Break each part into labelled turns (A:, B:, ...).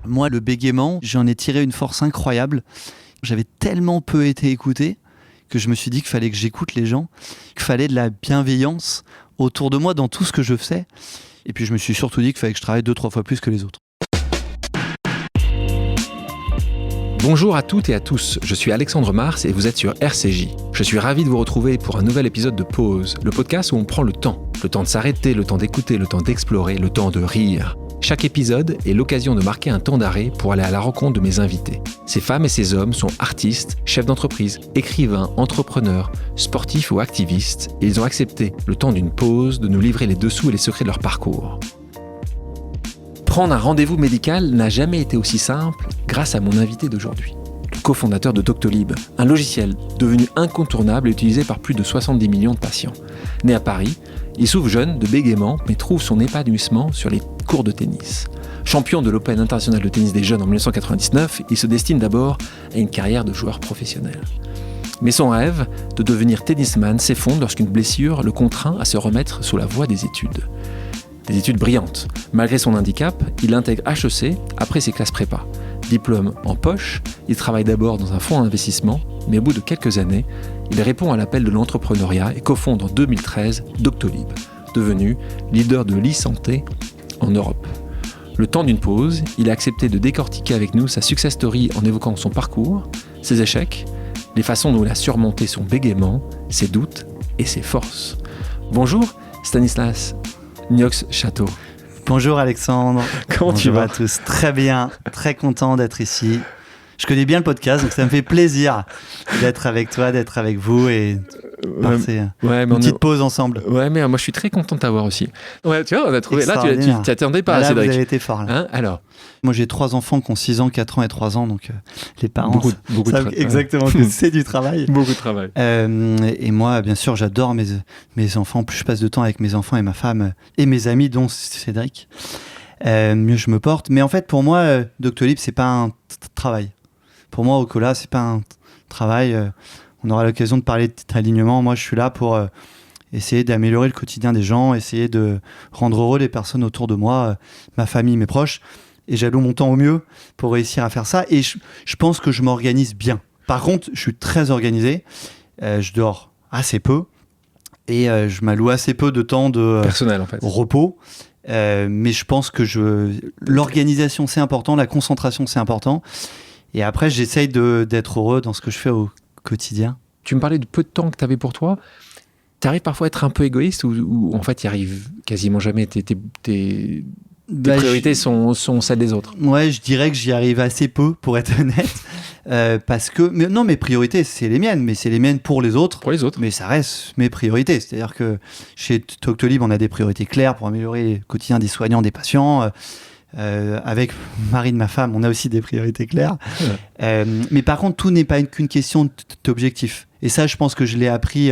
A: Moi, le bégaiement, j'en ai tiré une force incroyable. J'avais tellement peu été écouté que je me suis dit qu'il fallait que j'écoute les gens, qu'il fallait de la bienveillance autour de moi dans tout ce que je faisais. Et puis je me suis surtout dit qu'il fallait que je travaille 2-3 fois plus que les autres.
B: Bonjour à toutes et à tous, je suis Alexandre Mars et vous êtes sur RCJ. Je suis ravi de vous retrouver pour un nouvel épisode de Pause, le podcast où on prend le temps. Le temps de s'arrêter, le temps d'écouter, le temps d'explorer, le temps de rire. Chaque épisode est l'occasion de marquer un temps d'arrêt pour aller à la rencontre de mes invités. Ces femmes et ces hommes sont artistes, chefs d'entreprise, écrivains, entrepreneurs, sportifs ou activistes et ils ont accepté, le temps d'une pause, de nous livrer les dessous et les secrets de leur parcours. Prendre un rendez-vous médical n'a jamais été aussi simple grâce à mon invité d'aujourd'hui, le cofondateur de Doctolib, un logiciel devenu incontournable et utilisé par plus de 70 millions de patients. Né à Paris, il souffre jeune de bégaiement mais trouve son épanouissement sur les cours de tennis. Champion de l'Open International de tennis des jeunes en 1999, il se destine d'abord à une carrière de joueur professionnel. Mais son rêve de devenir tennisman s'effondre lorsqu'une blessure le contraint à se remettre sous la voie des études. Des études brillantes. Malgré son handicap, il intègre HEC après ses classes prépa. Diplôme en poche, il travaille d'abord dans un fonds d'investissement, mais au bout de quelques années, il répond à l'appel de l'entrepreneuriat et cofonde en 2013 Doctolib, devenu leader de l'e-santé en Europe. Le temps d'une pause, il a accepté de décortiquer avec nous sa success story en évoquant son parcours, ses échecs, les façons dont il a surmonté son bégaiement, ses doutes et ses forces. Bonjour Stanislas Niox-Château.
A: Bonjour Alexandre.
B: Comment tu vas ?
A: Bonjour à tous. Très bien, très content d'être ici. Je connais bien le podcast, donc ça me fait plaisir d'être avec toi, d'être avec vous et passer une petite pause ensemble.
B: Ouais, mais moi je suis très content de t'avoir aussi. Ouais, tu vois, on a trouvé. Là, tu t'y attendais pas,
A: là,
B: Cédric.
A: Vous avez été fort. Là.
B: Hein, alors.
A: Moi, j'ai 3 enfants qui ont 6 ans, 4 ans et 3 ans, donc les parents savent exactement que c'est du travail.
B: Beaucoup de travail.
A: Et moi, bien sûr, j'adore mes enfants. Plus je passe de temps avec mes enfants et ma femme et mes amis, dont Cédric, mieux je me porte. Mais en fait, pour moi, Doctolib, c'est pas un travail. Pour moi, Ocola, c'est pas un travail. On aura l'occasion de parler de alignement. Moi, je suis là pour essayer d'améliorer le quotidien des gens, essayer de rendre heureux les personnes autour de moi, ma famille, mes proches. Et j'alloue mon temps au mieux pour réussir à faire ça. Et je pense que je m'organise bien. Par contre, je suis très organisé. Je dors assez peu. Et je m'alloue assez peu de temps de
B: personnel, en fait.
A: Repos. Mais je pense que l'organisation, c'est important. La concentration, c'est important. Et après, j'essaye d'être heureux dans ce que je fais au quotidien.
B: Tu me parlais du peu de temps que tu avais pour toi. Tu arrives parfois à être un peu égoïste ou en fait, tu n'y arrives quasiment jamais. Tes priorités sont celles des autres.
A: Ouais, je dirais que j'y arrive assez peu, pour être honnête. Parce que... mes priorités, c'est les miennes. Mais c'est les miennes pour les autres.
B: Pour les autres.
A: Mais ça reste mes priorités. C'est-à-dire que chez Doctolib, on a des priorités claires pour améliorer le quotidien des soignants, des patients. Avec Marie de ma femme, on a aussi des priorités claires. Mais par contre, tout n'est pas qu'une question d'objectif. Et ça, je pense que je l'ai appris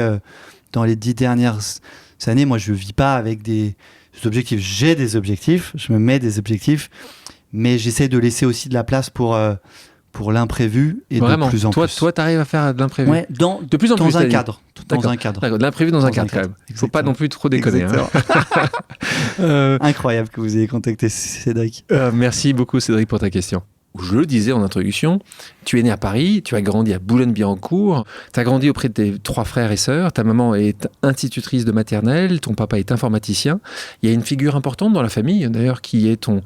A: dans les 10 dernières années. Moi, je ne vis pas avec des objectifs. J'ai des objectifs, je me mets des objectifs, mais j'essaie de laisser aussi de la place pour l'imprévu et
B: vraiment,
A: de plus en plus.
B: Toi, tu arrives à faire de l'imprévu.
A: Ouais,
B: de plus en plus.
A: Dans un cadre. Dans un cadre.
B: D'accord, de l'imprévu dans un cadre quand même. Il ne faut pas non plus trop déconner.
A: Incroyable que vous ayez contacté Cédric.
B: Merci beaucoup Cédric pour ta question. Je le disais en introduction, tu es né à Paris, tu as grandi à Boulogne-Billancourt, tu as grandi auprès de tes 3 frères et sœurs, ta maman est institutrice de maternelle, ton papa est informaticien. Il y a une figure importante dans la famille, d'ailleurs, qui est ton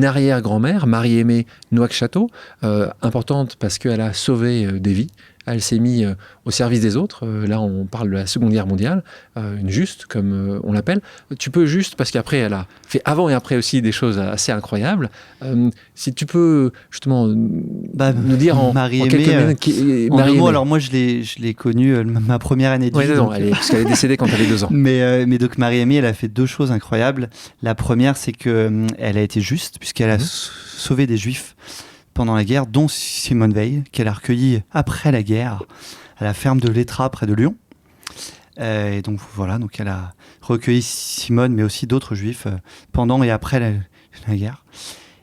B: arrière-grand-mère, Marie-Aimée Niox-Château, importante parce qu'elle a sauvé des vies. Elle s'est mise au service des autres. Là, on parle de la Seconde Guerre mondiale, une juste, comme on l'appelle. Tu peux juste, parce qu'après, elle a fait avant et après aussi des choses assez incroyables. Si tu peux, justement, nous dire en quelques minutes...
A: alors moi, je l'ai connue ma première année de vie.
B: Parce qu'elle est décédée quand tu avais 2 ans.
A: Mais donc, Marie-Aimée, elle a fait 2 choses incroyables. La première, c'est qu'elle a été juste, puisqu'elle a sauvé des Juifs pendant la guerre, dont Simone Veil, qu'elle a recueillie après la guerre à la ferme de l'Étrat près de Lyon. Et donc voilà, donc elle a recueilli Simone, mais aussi d'autres juifs pendant et après la guerre.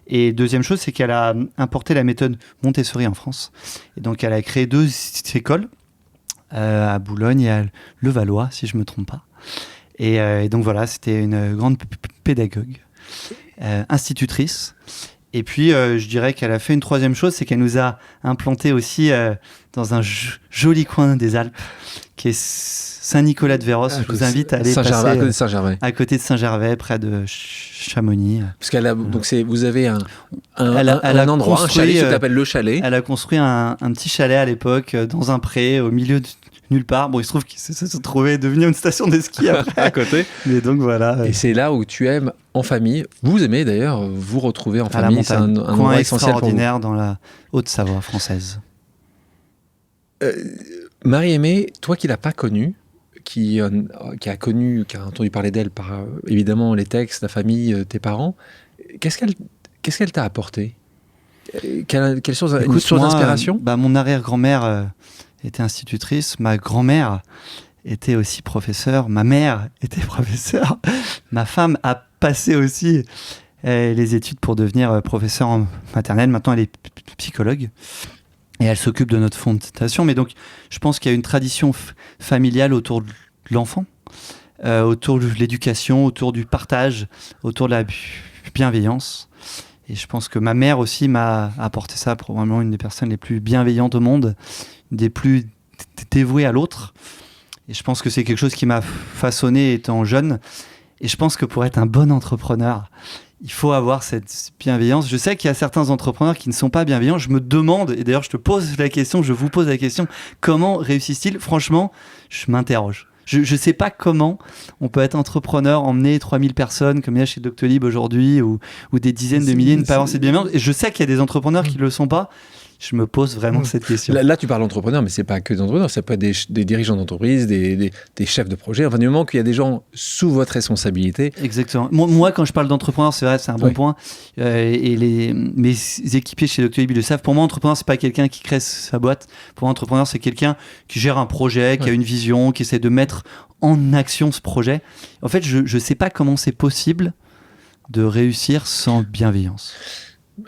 A: Et deuxième chose, c'est qu'elle a importé la méthode Montessori en France. Et donc elle a créé 2 écoles à Boulogne et à Levallois, si je ne me trompe pas. Et donc voilà, c'était une grande pédagogue, institutrice. Et puis, je dirais qu'elle a fait une troisième chose, c'est qu'elle nous a implanté aussi dans un joli coin des Alpes, qui est Saint-Nicolas-de-Véros. Je vous invite à aller passer
B: à côté de Saint-Gervais.
A: À côté de Saint-Gervais, près de Chamonix.
B: Parce qu'elle a, donc vous avez un endroit,
A: construit,
B: un chalet qui s'appelle le chalet.
A: Elle a construit un petit chalet à l'époque, dans un pré, au milieu de nulle part. Bon, il se trouve qu'il se trouvait devenir une station de ski après.
B: À côté.
A: Mais donc voilà.
B: Et c'est là où tu aimes en famille. Vous aimez d'ailleurs vous retrouver en famille. C'est un
A: coin
B: endroit essentiel pour vous.
A: extraordinaire dans la Haute-Savoie française.
B: Marie-Aimée, toi qui l'as pas connue, qui a entendu parler d'elle par évidemment les textes, la famille, tes parents, qu'est-ce qu'elle t'a apporté? Quelle source d'inspiration?
A: Mon arrière-grand-mère était institutrice, ma grand-mère était aussi professeure, ma mère était professeure, ma femme a passé aussi les études pour devenir professeure en maternelle. Maintenant, elle est psychologue et elle s'occupe de notre fondation. Mais donc, je pense qu'il y a une tradition familiale autour de l'enfant, autour de l'éducation, autour du partage, autour de la bienveillance. Et je pense que ma mère aussi m'a apporté ça, probablement une des personnes les plus bienveillantes au monde, des plus dévouées à l'autre. Et je pense que c'est quelque chose qui m'a façonné étant jeune. Et je pense que pour être un bon entrepreneur, il faut avoir cette bienveillance. Je sais qu'il y a certains entrepreneurs qui ne sont pas bienveillants. Je me demande, et d'ailleurs je vous pose la question, comment réussissent-ils? Franchement, je m'interroge. Je ne sais pas comment on peut être entrepreneur, emmener 3000 personnes comme il y a chez Doctolib aujourd'hui, ou des dizaines de milliers, ne pas avoir cette bienveillance. Et je sais qu'il y a des entrepreneurs qui ne le sont pas. Je me pose vraiment cette question.
B: Là, tu parles d'entrepreneurs, mais ce n'est pas que des entrepreneurs, ça peut être des dirigeants d'entreprise, des chefs de projet. Enfin, du moment qu'il y a des gens sous votre responsabilité.
A: Exactement. Moi, quand je parle d'entrepreneur, c'est vrai, c'est un bon point. Et mes équipiers chez Doctolib, ils le savent. Pour moi, entrepreneur, ce n'est pas quelqu'un qui crée sa boîte. Pour moi, entrepreneur, c'est quelqu'un qui gère un projet, qui a une vision, qui essaie de mettre en action ce projet. En fait, je ne sais pas comment c'est possible de réussir sans bienveillance.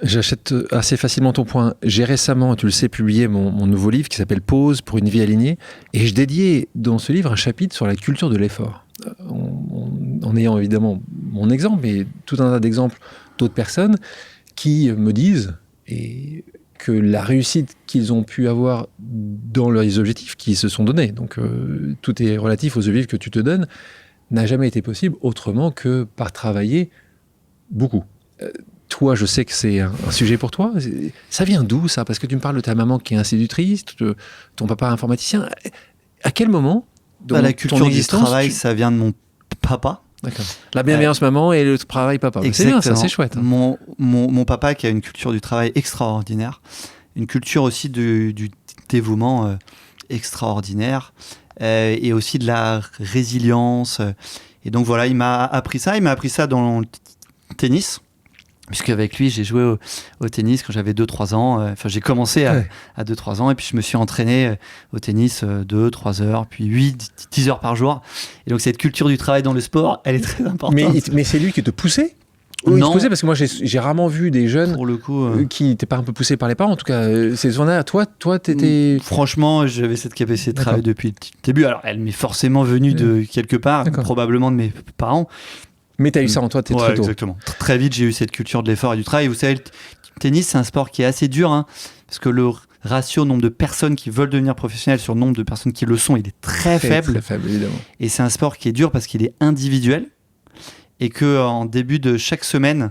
B: J'achète assez facilement ton point. J'ai récemment, tu le sais, publié mon nouveau livre qui s'appelle Pause pour une vie alignée. Et je dédiais dans ce livre un chapitre sur la culture de l'effort. En ayant évidemment mon exemple, mais tout un tas d'exemples d'autres personnes qui me disent que la réussite qu'ils ont pu avoir dans les objectifs qu'ils se sont donnés, donc tout est relatif aux objectifs que tu te donnes, n'a jamais été possible autrement que par travailler beaucoup. Toi, je sais que c'est un sujet pour toi. Ça vient d'où, ça? Parce que tu me parles de ta maman qui est institutrice, ton papa informaticien. À quel moment
A: la culture du travail, ça vient de mon papa.
B: D'accord. La bienveillance maman et le travail papa. C'est bien, ça, c'est chouette.
A: Hein. Mon papa qui a une culture du travail extraordinaire, une culture aussi du dévouement extraordinaire, et aussi de la résilience. Et donc voilà, il m'a appris ça. Il m'a appris ça dans le tennis. Puisqu'avec lui, j'ai joué au tennis quand j'avais 2-3 ans. J'ai commencé à 2-3 ans et puis je me suis entraîné au tennis 2-3 heures, puis 8-10 heures par jour. Et donc cette culture du travail dans le sport, elle est très importante.
B: Mais c'est lui qui te poussait?
A: Non.
B: Il te poussait, parce que moi j'ai rarement vu des jeunes
A: pour le coup,
B: qui n'étaient pas un peu poussés par les parents. En tout cas, ces zones-là, toi t'étais...
A: Franchement, j'avais cette capacité de travail depuis le début. Alors elle m'est forcément venue de quelque part, probablement de mes parents.
B: Mais tu as eu ça en toi, t'es très tôt.
A: Exactement. Très vite, j'ai eu cette culture de l'effort et du travail. Vous savez, le tennis, c'est un sport qui est assez dur, hein, parce que le ratio nombre de personnes qui veulent devenir professionnels sur le nombre de personnes qui le sont, il est très faible.
B: Très faible, évidemment.
A: Et c'est un sport qui est dur parce qu'il est individuel et qu'en début de chaque semaine,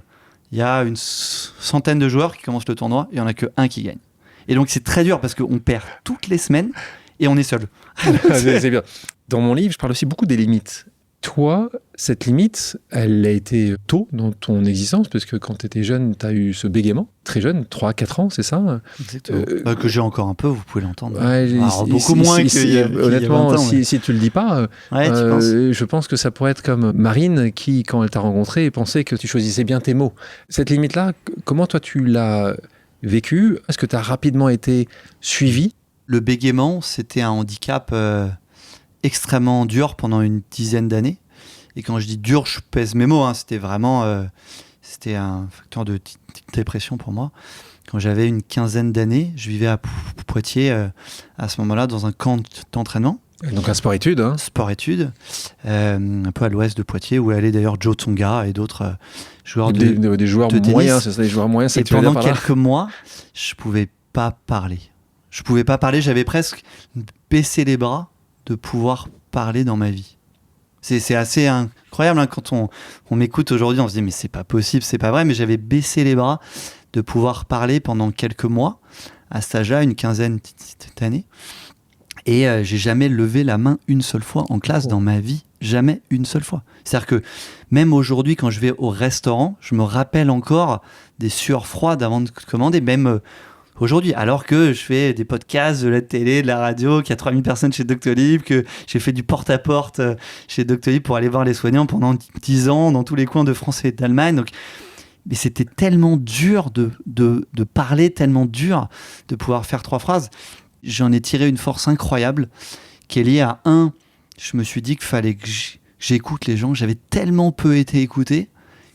A: il y a une centaine de joueurs qui commencent le tournoi et il n'y en a qu'un qui gagne. Et donc, c'est très dur parce qu'on perd toutes les semaines et on est seul.
B: C'est bien. Dans mon livre, je parle aussi beaucoup des limites. Toi, cette limite, elle a été tôt dans ton existence, parce que quand tu étais jeune, tu as eu ce bégaiement, très jeune, 3-4 ans, c'est ça?
A: Exactement. Que j'ai encore un peu, vous pouvez l'entendre.
B: Beaucoup moins honnêtement, si tu le dis pas, je pense que ça pourrait être comme Marine qui, quand elle t'a rencontré, pensait que tu choisissais bien tes mots. Cette limite-là, comment toi tu l'as vécue? Est-ce que tu as rapidement été suivi?
A: Le bégaiement, c'était un handicap extrêmement dur pendant une dizaine d'années. Et quand je dis dur, je pèse mes mots. Hein. C'était vraiment c'était un facteur de dépression pour moi. Quand j'avais une quinzaine d'années, je vivais à Poitiers à ce moment-là dans un camp d'entraînement.
B: Donc un sport-études.
A: Sport-études, un peu à l'ouest de Poitiers, où allait d'ailleurs Joe Tsonga et d'autres joueurs
B: des joueurs
A: de
B: moyens,
A: tennis.
B: c'est ça, des joueurs moyens.
A: Et pendant quelques mois, je pouvais pas parler. J'avais presque baissé les bras de pouvoir parler dans ma vie. C'est assez incroyable, hein, quand on m'écoute aujourd'hui, on se dit mais c'est pas possible, c'est pas vrai, mais j'avais baissé les bras de pouvoir parler pendant quelques mois, à cet âge-là, une quinzaine d'années, et j'ai jamais levé la main une seule fois en classe dans ma vie, jamais une seule fois. C'est-à-dire que même aujourd'hui, quand je vais au restaurant, je me rappelle encore des sueurs froides avant de commander, même aujourd'hui, alors que je fais des podcasts, de la télé, de la radio, qu'il y a 3000 personnes chez Doctolib, que j'ai fait du porte-à-porte chez Doctolib pour aller voir les soignants pendant 10 ans dans tous les coins de France et d'Allemagne. Donc, mais c'était tellement dur de parler, tellement dur de pouvoir faire 3 phrases. J'en ai tiré une force incroyable qui est liée à je me suis dit qu'il fallait que j'écoute les gens. J'avais tellement peu été écouté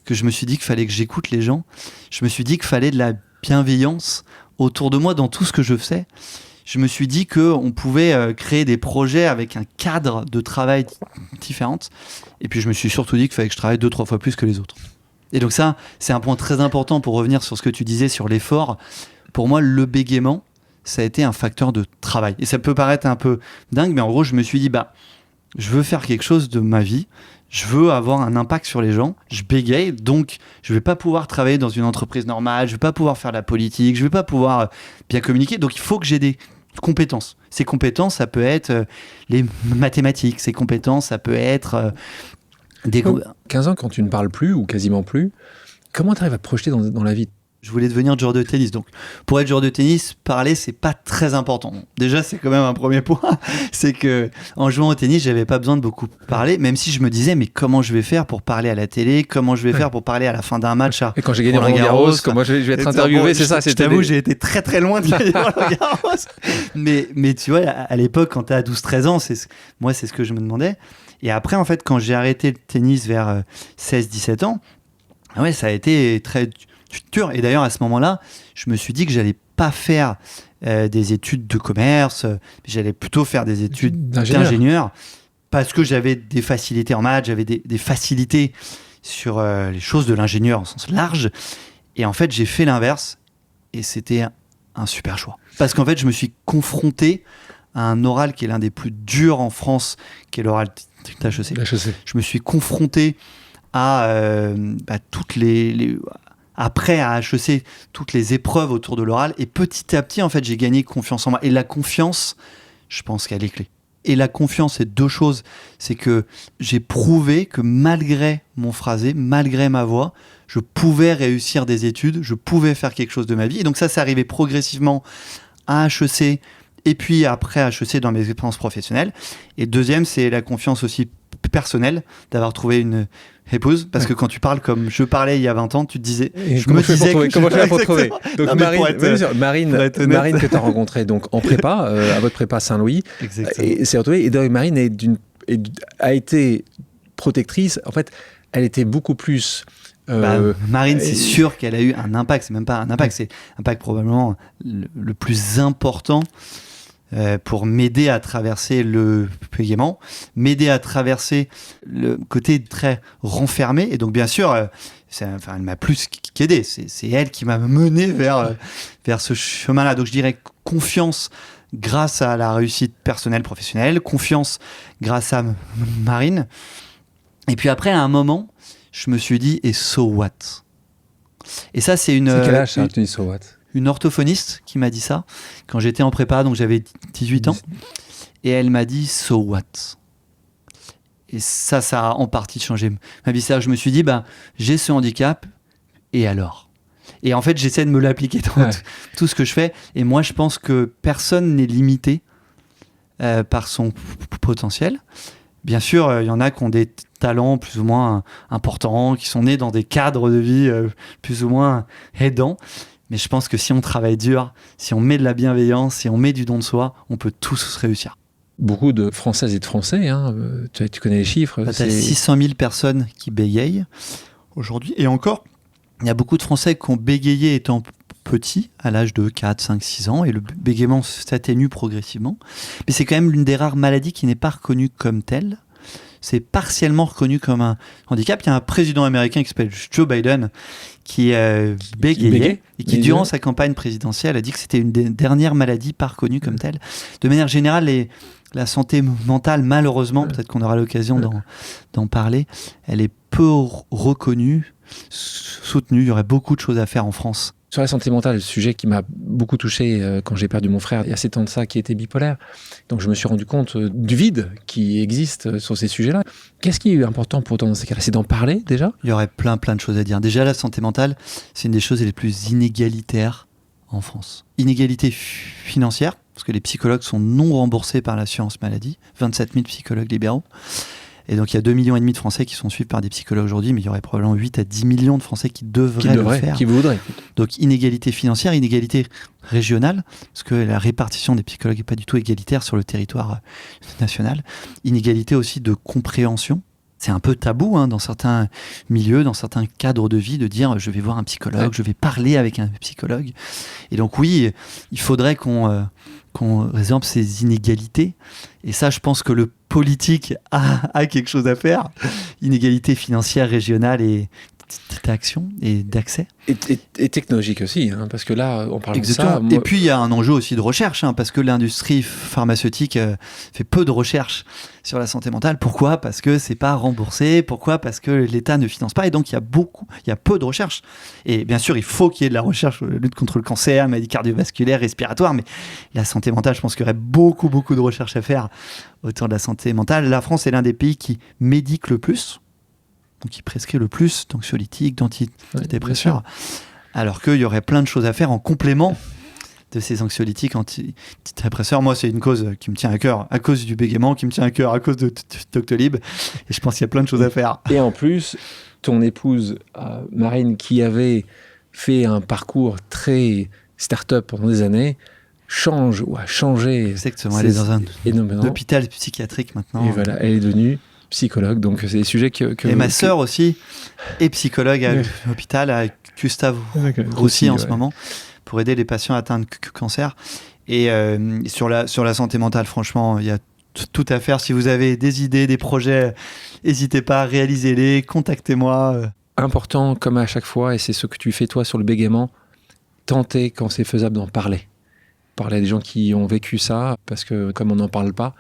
A: que je me suis dit qu'il fallait que j'écoute les gens. Je me suis dit qu'il fallait de la bienveillance autour de moi dans tout ce que je faisais. Je me suis dit qu'on pouvait créer des projets avec un cadre de travail différent. Et puis je me suis surtout dit qu'il fallait que je travaille 2-3 fois plus que les autres. Et donc ça, c'est un point très important pour revenir sur ce que tu disais sur l'effort. Pour moi, le bégaiement, ça a été un facteur de travail. Et ça peut paraître un peu dingue, mais en gros, je me suis dit, je veux faire quelque chose de ma vie. Je veux avoir un impact sur les gens. Je bégaye, donc je ne vais pas pouvoir travailler dans une entreprise normale. Je ne vais pas pouvoir faire de la politique. Je ne vais pas pouvoir bien communiquer. Donc il faut que j'ai des compétences. Ces compétences, ça peut être les mathématiques. Ces compétences, ça peut être...
B: 15 ans, quand tu ne parles plus ou quasiment plus, comment tu arrives à te projeter dans la vie ?
A: Je voulais devenir joueur de tennis. Donc, pour être joueur de tennis, parler, c'est pas très important. Déjà, c'est quand même un premier point. C'est que, en jouant au tennis, j'avais pas besoin de beaucoup parler, même si je me disais, mais comment je vais faire pour parler à la télé? Comment je vais faire pour parler à la fin d'un match?
B: Et quand j'ai gagné Roland Garros, comment je vais être interviewé? C'est ça,
A: je t'avoue, j'ai été très très loin de gagner Roland Garros. Mais tu vois, à l'époque, quand t'as 12-13 ans, c'est ce que je me demandais. Et après, en fait, quand j'ai arrêté le tennis vers 16-17 ans, ça a été très dur. Et d'ailleurs, à ce moment-là, je me suis dit que j'allais pas faire des études de commerce, j'allais plutôt faire des études d'ingénieur, parce que j'avais des facilités en maths, j'avais des facilités sur les choses de l'ingénieur en sens large. Et en fait, j'ai fait l'inverse, et c'était un super choix. Parce qu'en fait, je me suis confronté à un oral qui est l'un des plus durs en France, qui est l'oral d'HEC. Je me suis confronté à toutes après à HEC, toutes les épreuves autour de l'oral, et petit à petit, en fait, j'ai gagné confiance en moi. Et la confiance, je pense qu'elle est clé. Et la confiance, c'est 2 choses. C'est que j'ai prouvé que malgré mon phrasé, malgré ma voix, je pouvais réussir des études, je pouvais faire quelque chose de ma vie. Et donc ça, c'est arrivé progressivement à HEC, et puis après HEC dans mes expériences professionnelles. Et deuxième, c'est la confiance aussi personnelle, d'avoir trouvé une épouse, parce que quand tu parles comme je parlais il y a 20 ans, tu te disais...
B: Comment je fais pour trouver Donc Marine que tu as rencontrée donc, en prépa, à votre prépa Saint-Louis, et c'est retrouvé. Et donc Marine a été protectrice. En fait, elle était beaucoup plus...
A: Marine, c'est sûr qu'elle a eu un impact. C'est même pas un impact, c'est un impact probablement le plus important pour m'aider à traverser le bégaiement, m'aider à traverser le côté très renfermé. Et donc, bien sûr, elle m'a plus qu'aidé. C'est elle qui m'a mené vers ce chemin-là. Donc, je dirais confiance grâce à la réussite personnelle, professionnelle, confiance grâce à Marine. Et puis après, à un moment, je me suis dit, et so what? Et ça, c'est une...
B: C'est quel âge, ça, tu dis so what?
A: Une orthophoniste qui m'a dit ça quand j'étais en prépa, donc j'avais 18 ans. Et elle m'a dit, so what? Et ça a en partie changé ma vie. Je me suis dit, j'ai ce handicap, et alors? Et en fait, j'essaie de me l'appliquer dans tout ce que je fais. Et moi, je pense que personne n'est limité par son potentiel. Bien sûr, il y en a qui ont des talents plus ou moins importants, qui sont nés dans des cadres de vie plus ou moins aidants. Mais je pense que si on travaille dur, si on met de la bienveillance, si on met du don de soi, on peut tous réussir.
B: Beaucoup de Françaises et de Français, tu connais les chiffres.
A: Tu as 600 000 personnes qui bégayent aujourd'hui. Et encore, il y a beaucoup de Français qui ont bégayé étant petit, à l'âge de 4, 5, 6 ans, et le bégaiement s'atténue progressivement. Mais c'est quand même l'une des rares maladies qui n'est pas reconnue comme telle. C'est partiellement reconnu comme un handicap. Il y a un président américain qui s'appelle Joe Biden qui bégayait et qui, durant sa campagne présidentielle, a dit que c'était une des dernières maladies pas reconnues comme telle. De manière générale, la santé mentale, malheureusement, peut-être qu'on aura l'occasion d'en parler, elle est peu reconnue, soutenue. Il y aurait beaucoup de choses à faire en France.
B: Sur la santé mentale, le sujet qui m'a beaucoup touché quand j'ai perdu mon frère il y a 7 ans de ça, qui était bipolaire. Donc je me suis rendu compte du vide qui existe sur ces sujets-là. Qu'est-ce qui est important pour toi dans ces cas-là ? C'est d'en parler déjà ?
A: Il y aurait plein de choses à dire. Déjà, la santé mentale, c'est une des choses les plus inégalitaires en France. Inégalité financière, parce que les psychologues sont non remboursés par l'assurance maladie. 27 000 psychologues libéraux. Et donc, il y a 2,5 millions de Français qui sont suivis par des psychologues aujourd'hui, mais il y aurait probablement 8 à 10 millions de Français qui devraient le faire.
B: Qui voudraient.
A: Donc, inégalité financière, inégalité régionale, parce que la répartition des psychologues n'est pas du tout égalitaire sur le territoire national. Inégalité aussi de compréhension. C'est un peu tabou dans certains milieux, dans certains cadres de vie, de dire je vais voir un psychologue, je vais parler avec un psychologue. Et donc oui, il faudrait qu'on résorbe ces inégalités. Et ça, je pense que le politique a quelque chose à faire. Inégalité financière, régionale et d'action et d'accès.
B: Et technologique aussi, parce que là, on parle
A: Exactement.
B: de ça.
A: Et puis, il y a un enjeu aussi de recherche, parce que l'industrie pharmaceutique fait peu de recherche sur la santé mentale. Pourquoi ? Parce que c'est pas remboursé. Pourquoi ? Parce que l'État ne finance pas. Et donc, il y a peu de recherche. Et bien sûr, il faut qu'il y ait de la recherche, lutte contre le cancer, maladie cardiovasculaire, respiratoire. Mais la santé mentale, je pense qu'il y aurait beaucoup de recherche à faire autour de la santé mentale. La France est l'un des pays qui médique le plus. Donc qui prescrit le plus d'anxiolytiques, d'antidépresseurs, alors qu'il y aurait plein de choses à faire en complément de ces anxiolytiques, antidépresseurs. Moi, c'est une cause qui me tient à cœur, à cause du bégaiement, qui me tient à cœur à cause de Doctolib, et je pense qu'il y a plein de choses à faire.
B: Et en plus, ton épouse, Marine, qui avait fait un parcours très start-up pendant des années, change ou a changé.
A: Exactement, elle est dans un hôpital psychiatrique maintenant.
B: Et voilà, elle est devenue psychologue, donc c'est des sujets que
A: et ma sœur aussi est psychologue à l'hôpital avec Gustave Roussy en ce moment pour aider les patients atteints de cancer. Et sur la santé mentale, franchement, il y a tout à faire. Si vous avez des idées, des projets, n'hésitez pas, réalisez-les, contactez-moi.
B: Important, comme à chaque fois, et c'est ce que tu fais toi sur le bégaiement, tenter quand c'est faisable d'en parler. Parler à des gens qui ont vécu ça, parce que comme on n'en parle pas,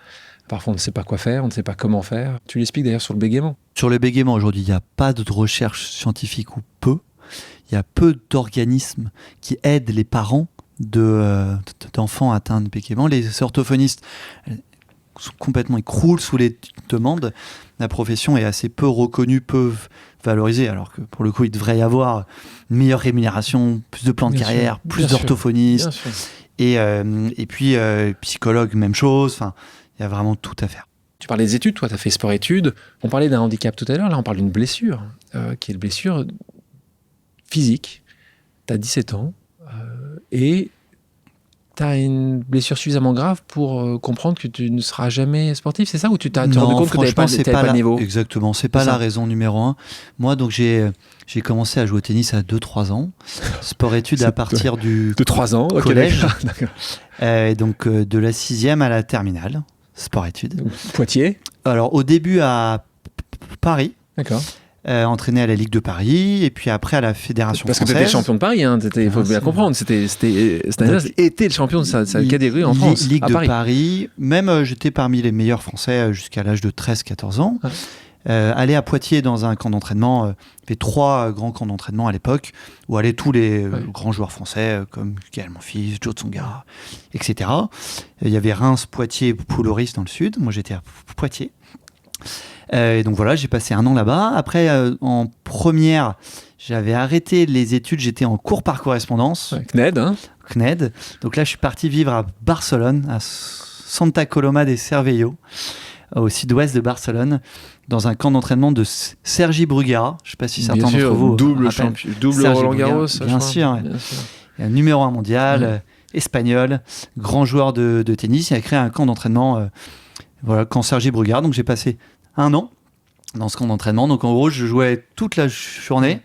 B: parfois, on ne sait pas quoi faire, on ne sait pas comment faire. Tu l'expliques d'ailleurs sur le bégaiement. Sur le bégaiement,
A: aujourd'hui, il n'y a pas de recherche scientifique ou peu. Il y a peu d'organismes qui aident les parents d'enfants atteints de bégaiement. Les orthophonistes ils croulent sous les demandes. La profession est assez peu reconnue, peu valorisée, alors que pour le coup, il devrait y avoir une meilleure rémunération, plus de plans de carrière, plus d'orthophonistes. Et puis, psychologue, même chose. Enfin, il y a vraiment tout à faire.
B: Tu parlais des études, toi, tu as fait sport-études. On parlait d'un handicap tout à l'heure, là, on parle d'une blessure, qui est une blessure physique. Tu as 17 ans et tu as une blessure suffisamment grave pour comprendre que tu ne seras jamais sportif, c'est ça ? Ou tu t'es rendu compte que tu n'avais pas le niveau ?
A: Exactement, c'est pas la raison numéro 1. Moi, donc, j'ai commencé à jouer au tennis à 2-3 ans. Sport-études à partir du
B: de 3 ans,
A: collège.
B: D'accord.
A: Et donc, de la 6e à la terminale. Sport-études.
B: Poitiers ?
A: Alors, au début à Paris.
B: D'accord.
A: Entraîné à la Ligue de Paris et puis après à la Fédération
B: Parce
A: française.
B: Parce que tu étais champion de Paris, il faut bien comprendre. C'était le champion de sa catégorie en France.
A: Ligue
B: à
A: de
B: Paris.
A: Même j'étais parmi les meilleurs Français jusqu'à l'âge de 13-14 ans. Aller à Poitiers dans un camp d'entraînement, il y avait 3 grands camps d'entraînement à l'époque où allaient tous les grands joueurs français comme Gaël Monfils, Joe Tsonga, etc. Il y avait Reims, Poitiers, Pouloris dans le sud. Moi j'étais à Poitiers. Et donc voilà, j'ai passé 1 an là-bas. Après, en première, j'avais arrêté les études, j'étais en cours par correspondance. CNED. Donc là, je suis parti vivre à Barcelone, à Santa Coloma de Cervello, au sud-ouest de Barcelone, dans un camp d'entraînement de Sergi Bruguera. Je ne sais pas si certains d'entre vous
B: double Roland Garros.
A: Bien sûr. Il y a numéro 1 mondial, espagnol, grand joueur de tennis. Il a créé un camp d'entraînement, camp Sergi Bruguera. Donc j'ai passé 1 an dans ce camp d'entraînement. Donc en gros, je jouais toute la journée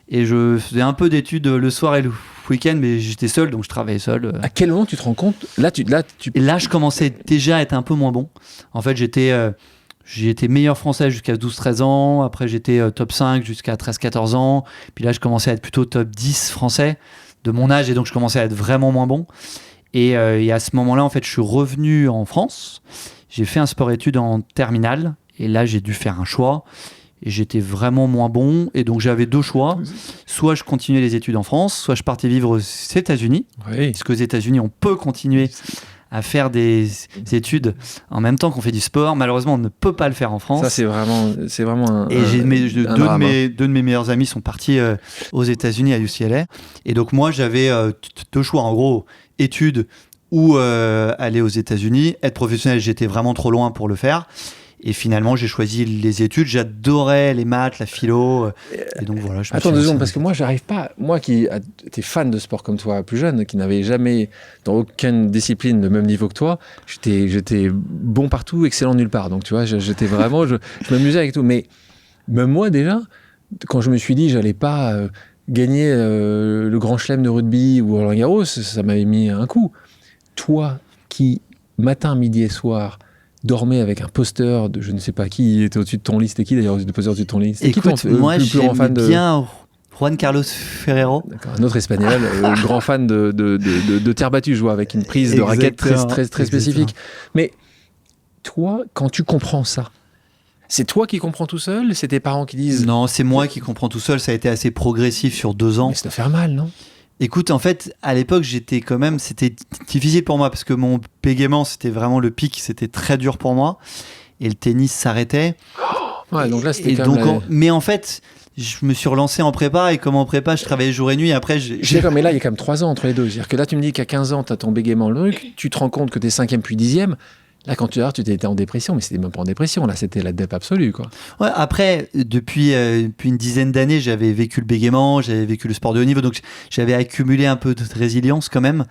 A: et je faisais un peu d'études le soir et le week-end, mais j'étais seul, donc je travaillais seul.
B: À quel moment tu te rends compte là,
A: Et là, je commençais déjà à être un peu moins bon. En fait, j'étais meilleur français jusqu'à 12-13 ans. Après, j'étais top 5 jusqu'à 13-14 ans. Puis là, je commençais à être plutôt top 10 français de mon âge. Et donc, je commençais à être vraiment moins bon. Et à ce moment-là, en fait, je suis revenu en France. J'ai fait un sport-études en terminale. Et là, j'ai dû faire un choix. Et j'étais vraiment moins bon. Et donc, j'avais deux choix. Soit je continuais les études en France, soit je partais vivre aux États-Unis.
B: Oui.
A: Parce qu'aux États-Unis, on peut continuer à faire des études en même temps qu'on fait du sport. Malheureusement, on ne peut pas le faire en France.
B: Ça, c'est vraiment un.
A: Et deux de mes meilleurs amis sont partis aux États-Unis à UCLA. Et donc, moi, j'avais deux choix. En gros, études ou aller aux États-Unis. Être professionnel, j'étais vraiment trop loin pour le faire. Et finalement, j'ai choisi les études. J'adorais les maths, la philo. Et donc voilà.
B: Attends 2 secondes, parce que moi, j'arrive pas. Moi qui étais fan de sport comme toi, plus jeune, qui n'avais jamais, dans aucune discipline, le même niveau que toi, j'étais bon partout, excellent nulle part. Donc tu vois, j'étais vraiment. Je m'amusais avec tout. Mais même moi, déjà, quand je me suis dit, j'allais pas gagner le grand chelem de rugby ou Roland Garros, ça m'avait mis un coup. Toi, qui, matin, midi et soir, dormais avec un poster de je ne sais pas qui était au-dessus de ton lit. C'était qui d'ailleurs le poster au-dessus de ton lit?
A: Écoute, moi j'aimais bien Juan Carlos Ferrero.
B: D'accord, un autre espagnol, grand fan de terre battue, je vois, avec une prise de raquette très spécifique. Mais toi, quand tu comprends ça, c'est toi qui comprends tout seul? C'est tes parents qui disent?
A: Non, c'est moi qui comprends tout seul. Ça a été assez progressif sur 2 ans.
B: Mais ça doit faire mal, non?
A: Écoute, en fait, à l'époque, c'était difficile pour moi parce que mon bégaiement, c'était vraiment le pic, c'était très dur pour moi. Et le tennis s'arrêtait.
B: Ouais, donc là, c'était quand même...
A: Mais en fait, je me suis relancé en prépa et comme en prépa, je travaillais jour et nuit. Après,
B: D'accord, mais là, il y a quand même 3 ans entre les deux. C'est-à-dire que là, tu me dis qu'à 15 ans, tu as ton bégaiement, le truc, tu te rends compte que tu es 5e puis 10e. Là, quand tu étais en dépression, mais c'était même pas en dépression, là, c'était la dep absolue, quoi.
A: Ouais, après, depuis une dizaine d'années, j'avais vécu le bégaiement, j'avais vécu le sport de haut niveau, donc j'avais accumulé un peu de résilience quand même.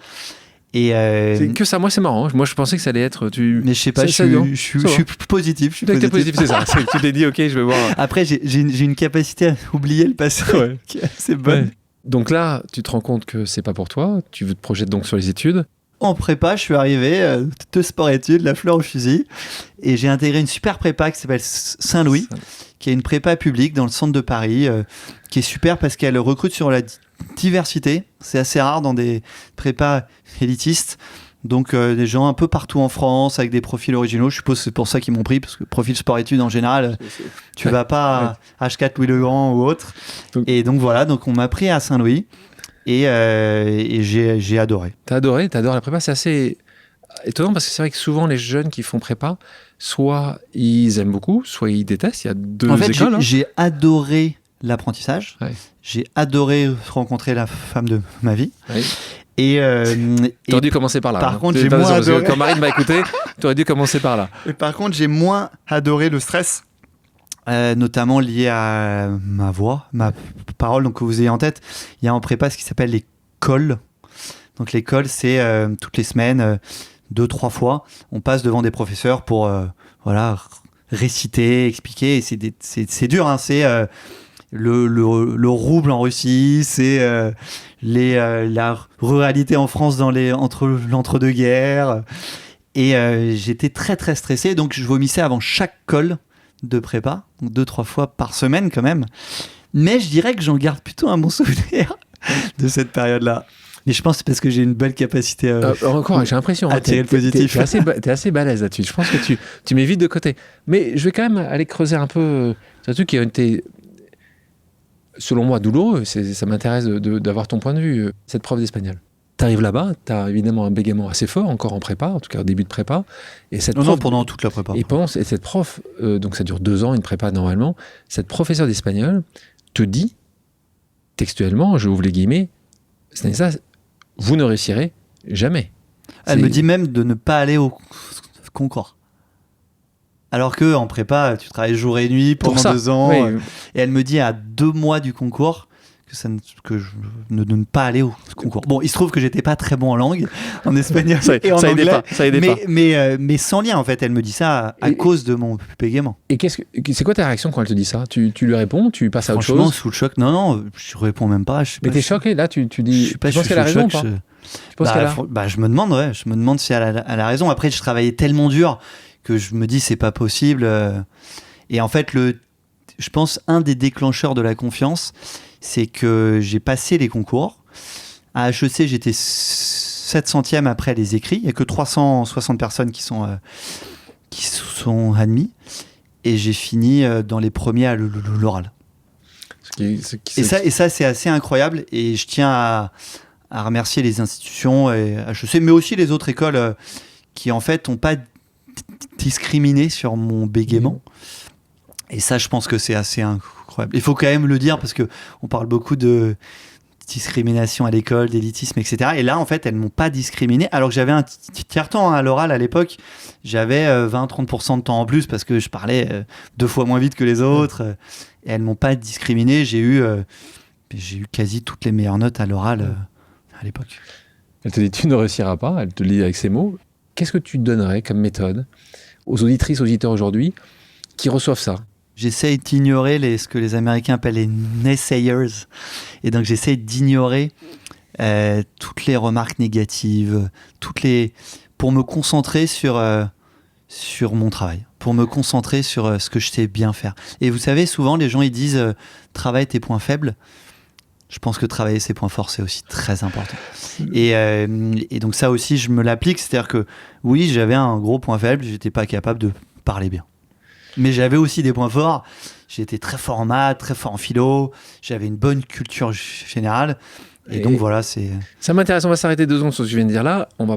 A: Et
B: c'est que ça, moi, c'est marrant. Moi, je pensais que ça allait être.
A: Mais je sais pas, je suis positif. Je suis
B: positif, c'est ça. Tu t'es dit, ok, je vais voir.
A: Après, j'ai une capacité à oublier le passé qui est assez bonne.
B: Ouais. Donc là, tu te rends compte que c'est pas pour toi. Tu te projettes donc sur les études.
A: En prépa, je suis arrivé de sport-études, la fleur au fusil, et j'ai intégré une super prépa qui s'appelle Saint-Louis, qui est une prépa publique dans le centre de Paris, qui est super parce qu'elle recrute sur la diversité. C'est assez rare dans des prépas élitistes. Donc des gens un peu partout en France avec des profils originaux. Je suppose que c'est pour ça qu'ils m'ont pris, parce que profil sport-études en général, tu vas pas à H4 Louis le Grand ou autre. Et donc voilà, donc on m'a pris à Saint-Louis. Et j'ai adoré.
B: T'adores la prépa. C'est assez étonnant parce que c'est vrai que souvent les jeunes qui font prépa, soit ils aiment beaucoup, soit ils détestent. Il y a deux écoles.
A: J'ai adoré l'apprentissage.
B: Ouais.
A: J'ai adoré rencontrer la femme de ma vie.
B: Ouais.
A: Et
B: t'aurais dû commencer par là.
A: Par contre, j'ai moins adoré.
B: Quand Marine m'a écouté, t'aurais dû commencer par là.
A: Et par contre, j'ai moins adoré le stress. Notamment lié à ma voix, ma parole, donc que vous ayez en tête, il y a en prépa ce qui s'appelle les cols. Donc les cols, c'est toutes les semaines, 2-3 fois, on passe devant des professeurs pour réciter, expliquer. Et c'est dur, hein, c'est le rouble en Russie, c'est la ruralité en France entre l'entre-deux-guerres. Et j'étais très très stressé, donc je vomissais avant chaque col de prépa, 2-3 fois par semaine quand même. Mais je dirais que j'en garde plutôt un bon souvenir de cette période-là. Mais je pense que c'est parce que j'ai une belle capacité
B: encore, j'ai l'impression
A: à tirer le positif.
B: T'es assez balèze là-dessus. Je pense que tu mets vite de côté. Mais je vais quand même aller creuser un peu. C'est un truc qui a été, selon moi, douloureux. Ça m'intéresse d'avoir ton point de vue. Cette prof d'espagnol. T'arrives là-bas, t'as évidemment un bégaiement assez fort, encore en prépa, en tout cas au début de prépa. Et cette prof,
A: pendant toute la prépa.
B: Et cette prof, donc ça dure 2 ans, une prépa normalement, cette professeure d'espagnol te dit, textuellement, je ouvre les guillemets, Stanislas, vous ne réussirez jamais.
A: Elle me dit même de ne pas aller au concours. Alors qu'en prépa, tu travailles jour et nuit pendant 2 ans.
B: Oui.
A: Et elle me dit à 2 mois du concours que je ne donne pas aller au concours. Bon, il se trouve que j'étais pas très bon en langue, en espagnol et en anglais.
B: Ça aidait pas.
A: Mais sans lien, en fait. Elle me dit ça à cause de mon bégaiement.
B: Et c'est quoi ta réaction quand elle te dit ça? Tu lui réponds? Tu passes à autre chose?
A: Franchement, sous le choc, non, je réponds même pas.
B: Mais t'es choqué, là, tu dis...
A: Je sais pas,
B: tu penses qu'elle a raison ou pas?
A: Je me demande si elle a raison. Après, je travaillais tellement dur que je me dis c'est pas possible. Et en fait, je pense un des déclencheurs de la confiance, c'est que j'ai passé les concours. À HEC, j'étais 700e après les écrits. Il n'y a que 360 personnes qui sont admis. Et j'ai fini dans les premiers à l'oral. Et ça, c'est assez incroyable. Et je tiens à remercier les institutions et HEC, mais aussi les autres écoles qui, en fait, n'ont pas discriminé sur mon bégaiement. Et ça, je pense que c'est assez incroyable. Il faut quand même le dire parce qu'on parle beaucoup de discrimination à l'école, d'élitisme, etc. Et là, en fait, elles ne m'ont pas discriminé, alors que j'avais un tiers-temps à l'oral à l'époque. J'avais 20-30% de temps en plus parce que je parlais 2 fois moins vite que les autres. Et elles ne m'ont pas discriminé. J'ai eu quasi toutes les meilleures notes à l'oral à l'époque.
B: Elle te dit tu ne réussiras pas, elle te le dit avec ces mots. Qu'est-ce que tu donnerais comme méthode aux auditrices, aux auditeurs aujourd'hui qui reçoivent ça?
A: J'essaye d'ignorer ce que les Américains appellent les naysayers. Et donc, j'essaye d'ignorer toutes les remarques négatives, pour me concentrer sur mon travail, pour me concentrer sur ce que je sais bien faire. Et vous savez, souvent, les gens, ils disent travaille tes points faibles. Je pense que travailler ses points forts, c'est aussi très important. Et donc, ça aussi, je me l'applique. C'est-à-dire que, oui, j'avais un gros point faible, j'étais pas capable de parler bien. Mais j'avais aussi des points forts. J'étais très fort en maths, très fort en philo. J'avais une bonne culture générale. Et donc voilà, c'est...
B: Ça m'intéresse, on va s'arrêter 2 secondes sur ce que je viens de dire là. On va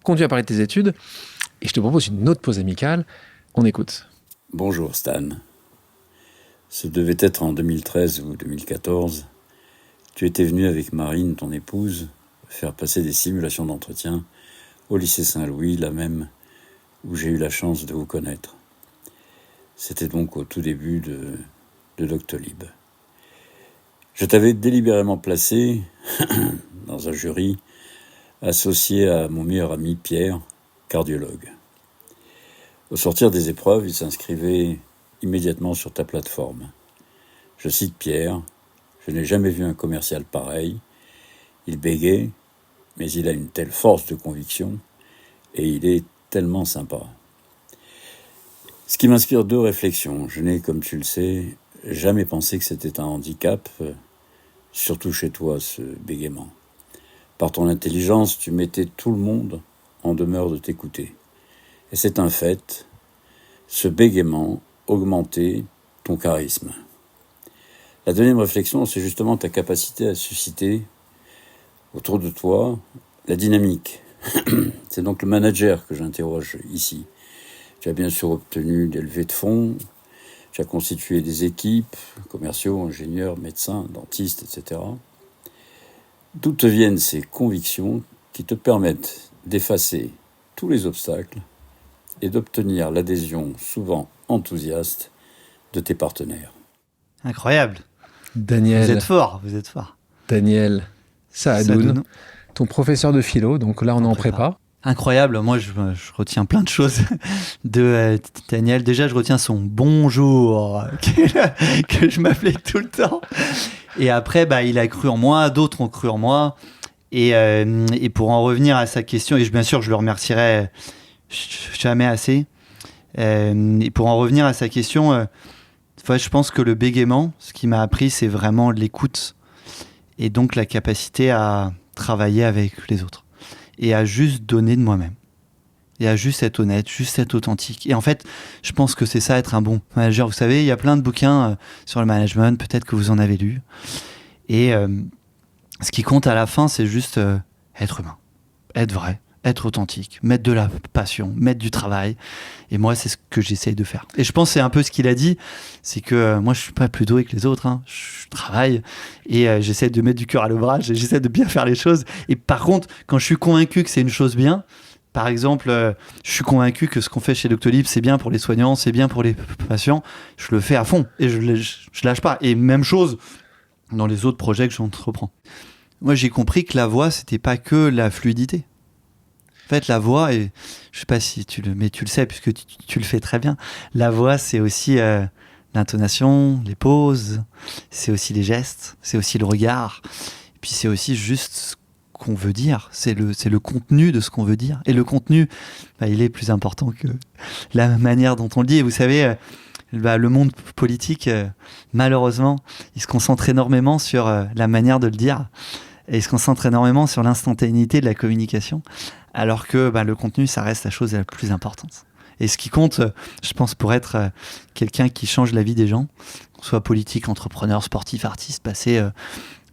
B: continuer à parler de tes études. Et je te propose une autre pause amicale. On écoute.
C: Bonjour Stan. Ce devait être en 2013 ou 2014. Tu étais venu avec Marine, ton épouse, faire passer des simulations d'entretien au lycée Saint-Louis, là même où j'ai eu la chance de vous connaître. C'était donc au tout début de Doctolib. Je t'avais délibérément placé dans un jury associé à mon meilleur ami Pierre, cardiologue. Au sortir des épreuves, il s'inscrivait immédiatement sur ta plateforme. Je cite Pierre, « Je n'ai jamais vu un commercial pareil. Il bégaye, mais il a une telle force de conviction et il est tellement sympa. » Ce qui m'inspire 2 réflexions. Je n'ai, comme tu le sais, jamais pensé que c'était un handicap, surtout chez toi, ce bégaiement. Par ton intelligence, tu mettais tout le monde en demeure de t'écouter. Et c'est un fait, ce bégaiement augmentait ton charisme. La 2e réflexion, c'est justement ta capacité à susciter autour de toi la dynamique. C'est donc le manager que j'interroge ici. Tu as bien sûr obtenu des levées de fonds, tu as constitué des équipes, commerciaux, ingénieurs, médecins, dentistes, etc. D'où te viennent ces convictions qui te permettent d'effacer tous les obstacles et d'obtenir l'adhésion souvent enthousiaste de tes partenaires?
A: Incroyable.
B: Daniel.
A: Vous êtes fort.
B: Daniel Sahadoun, ton professeur de philo, donc là on est en prépa.
A: Incroyable, moi je retiens plein de choses de Daniel. Déjà je retiens son bonjour que je m'appelais tout le temps. Et après il a cru en moi, d'autres ont cru en moi. Et pour en revenir à sa question, et bien sûr je le remercierai jamais assez. Et pour en revenir à sa question, je pense que le bégaiement, ce qui m'a appris, c'est vraiment l'écoute et donc la capacité à travailler avec les autres. Et à juste donner de moi-même. Et à juste être honnête, juste être authentique. Et en fait, je pense que c'est ça, être un bon manager. Vous savez, il y a plein de bouquins sur le management, peut-être que vous en avez lu. Et ce qui compte à la fin, c'est juste être humain, être vrai, être authentique, mettre de la passion, mettre du travail. Et moi, c'est ce que j'essaye de faire. Et je pense que c'est un peu ce qu'il a dit, c'est que moi, je suis pas plus doué que les autres. Hein. Je travaille et j'essaie de mettre du cœur à l'ouvrage et j'essaie de bien faire les choses. Et par contre, quand je suis convaincu que c'est une chose bien, par exemple, je suis convaincu que ce qu'on fait chez Doctolib, c'est bien pour les soignants, c'est bien pour les patients, je le fais à fond et je lâche pas. Et même chose dans les autres projets que j'entreprends. Moi, j'ai compris que la voix, c'était pas que la fluidité. En fait, la voix, et je sais pas si mais tu le sais puisque tu le fais très bien. La voix, c'est aussi l'intonation, les pauses, c'est aussi les gestes, c'est aussi le regard. Et puis c'est aussi juste ce qu'on veut dire. C'est le contenu de ce qu'on veut dire. Et le contenu, il est plus important que la manière dont on le dit. Et vous savez, le monde politique, malheureusement, il se concentre énormément sur la manière de le dire. Et il se concentre énormément sur l'instantanéité de la communication, alors que le contenu, ça reste la chose la plus importante. Et ce qui compte, je pense, pour être quelqu'un qui change la vie des gens, qu'on soit politique, entrepreneur, sportif, artiste,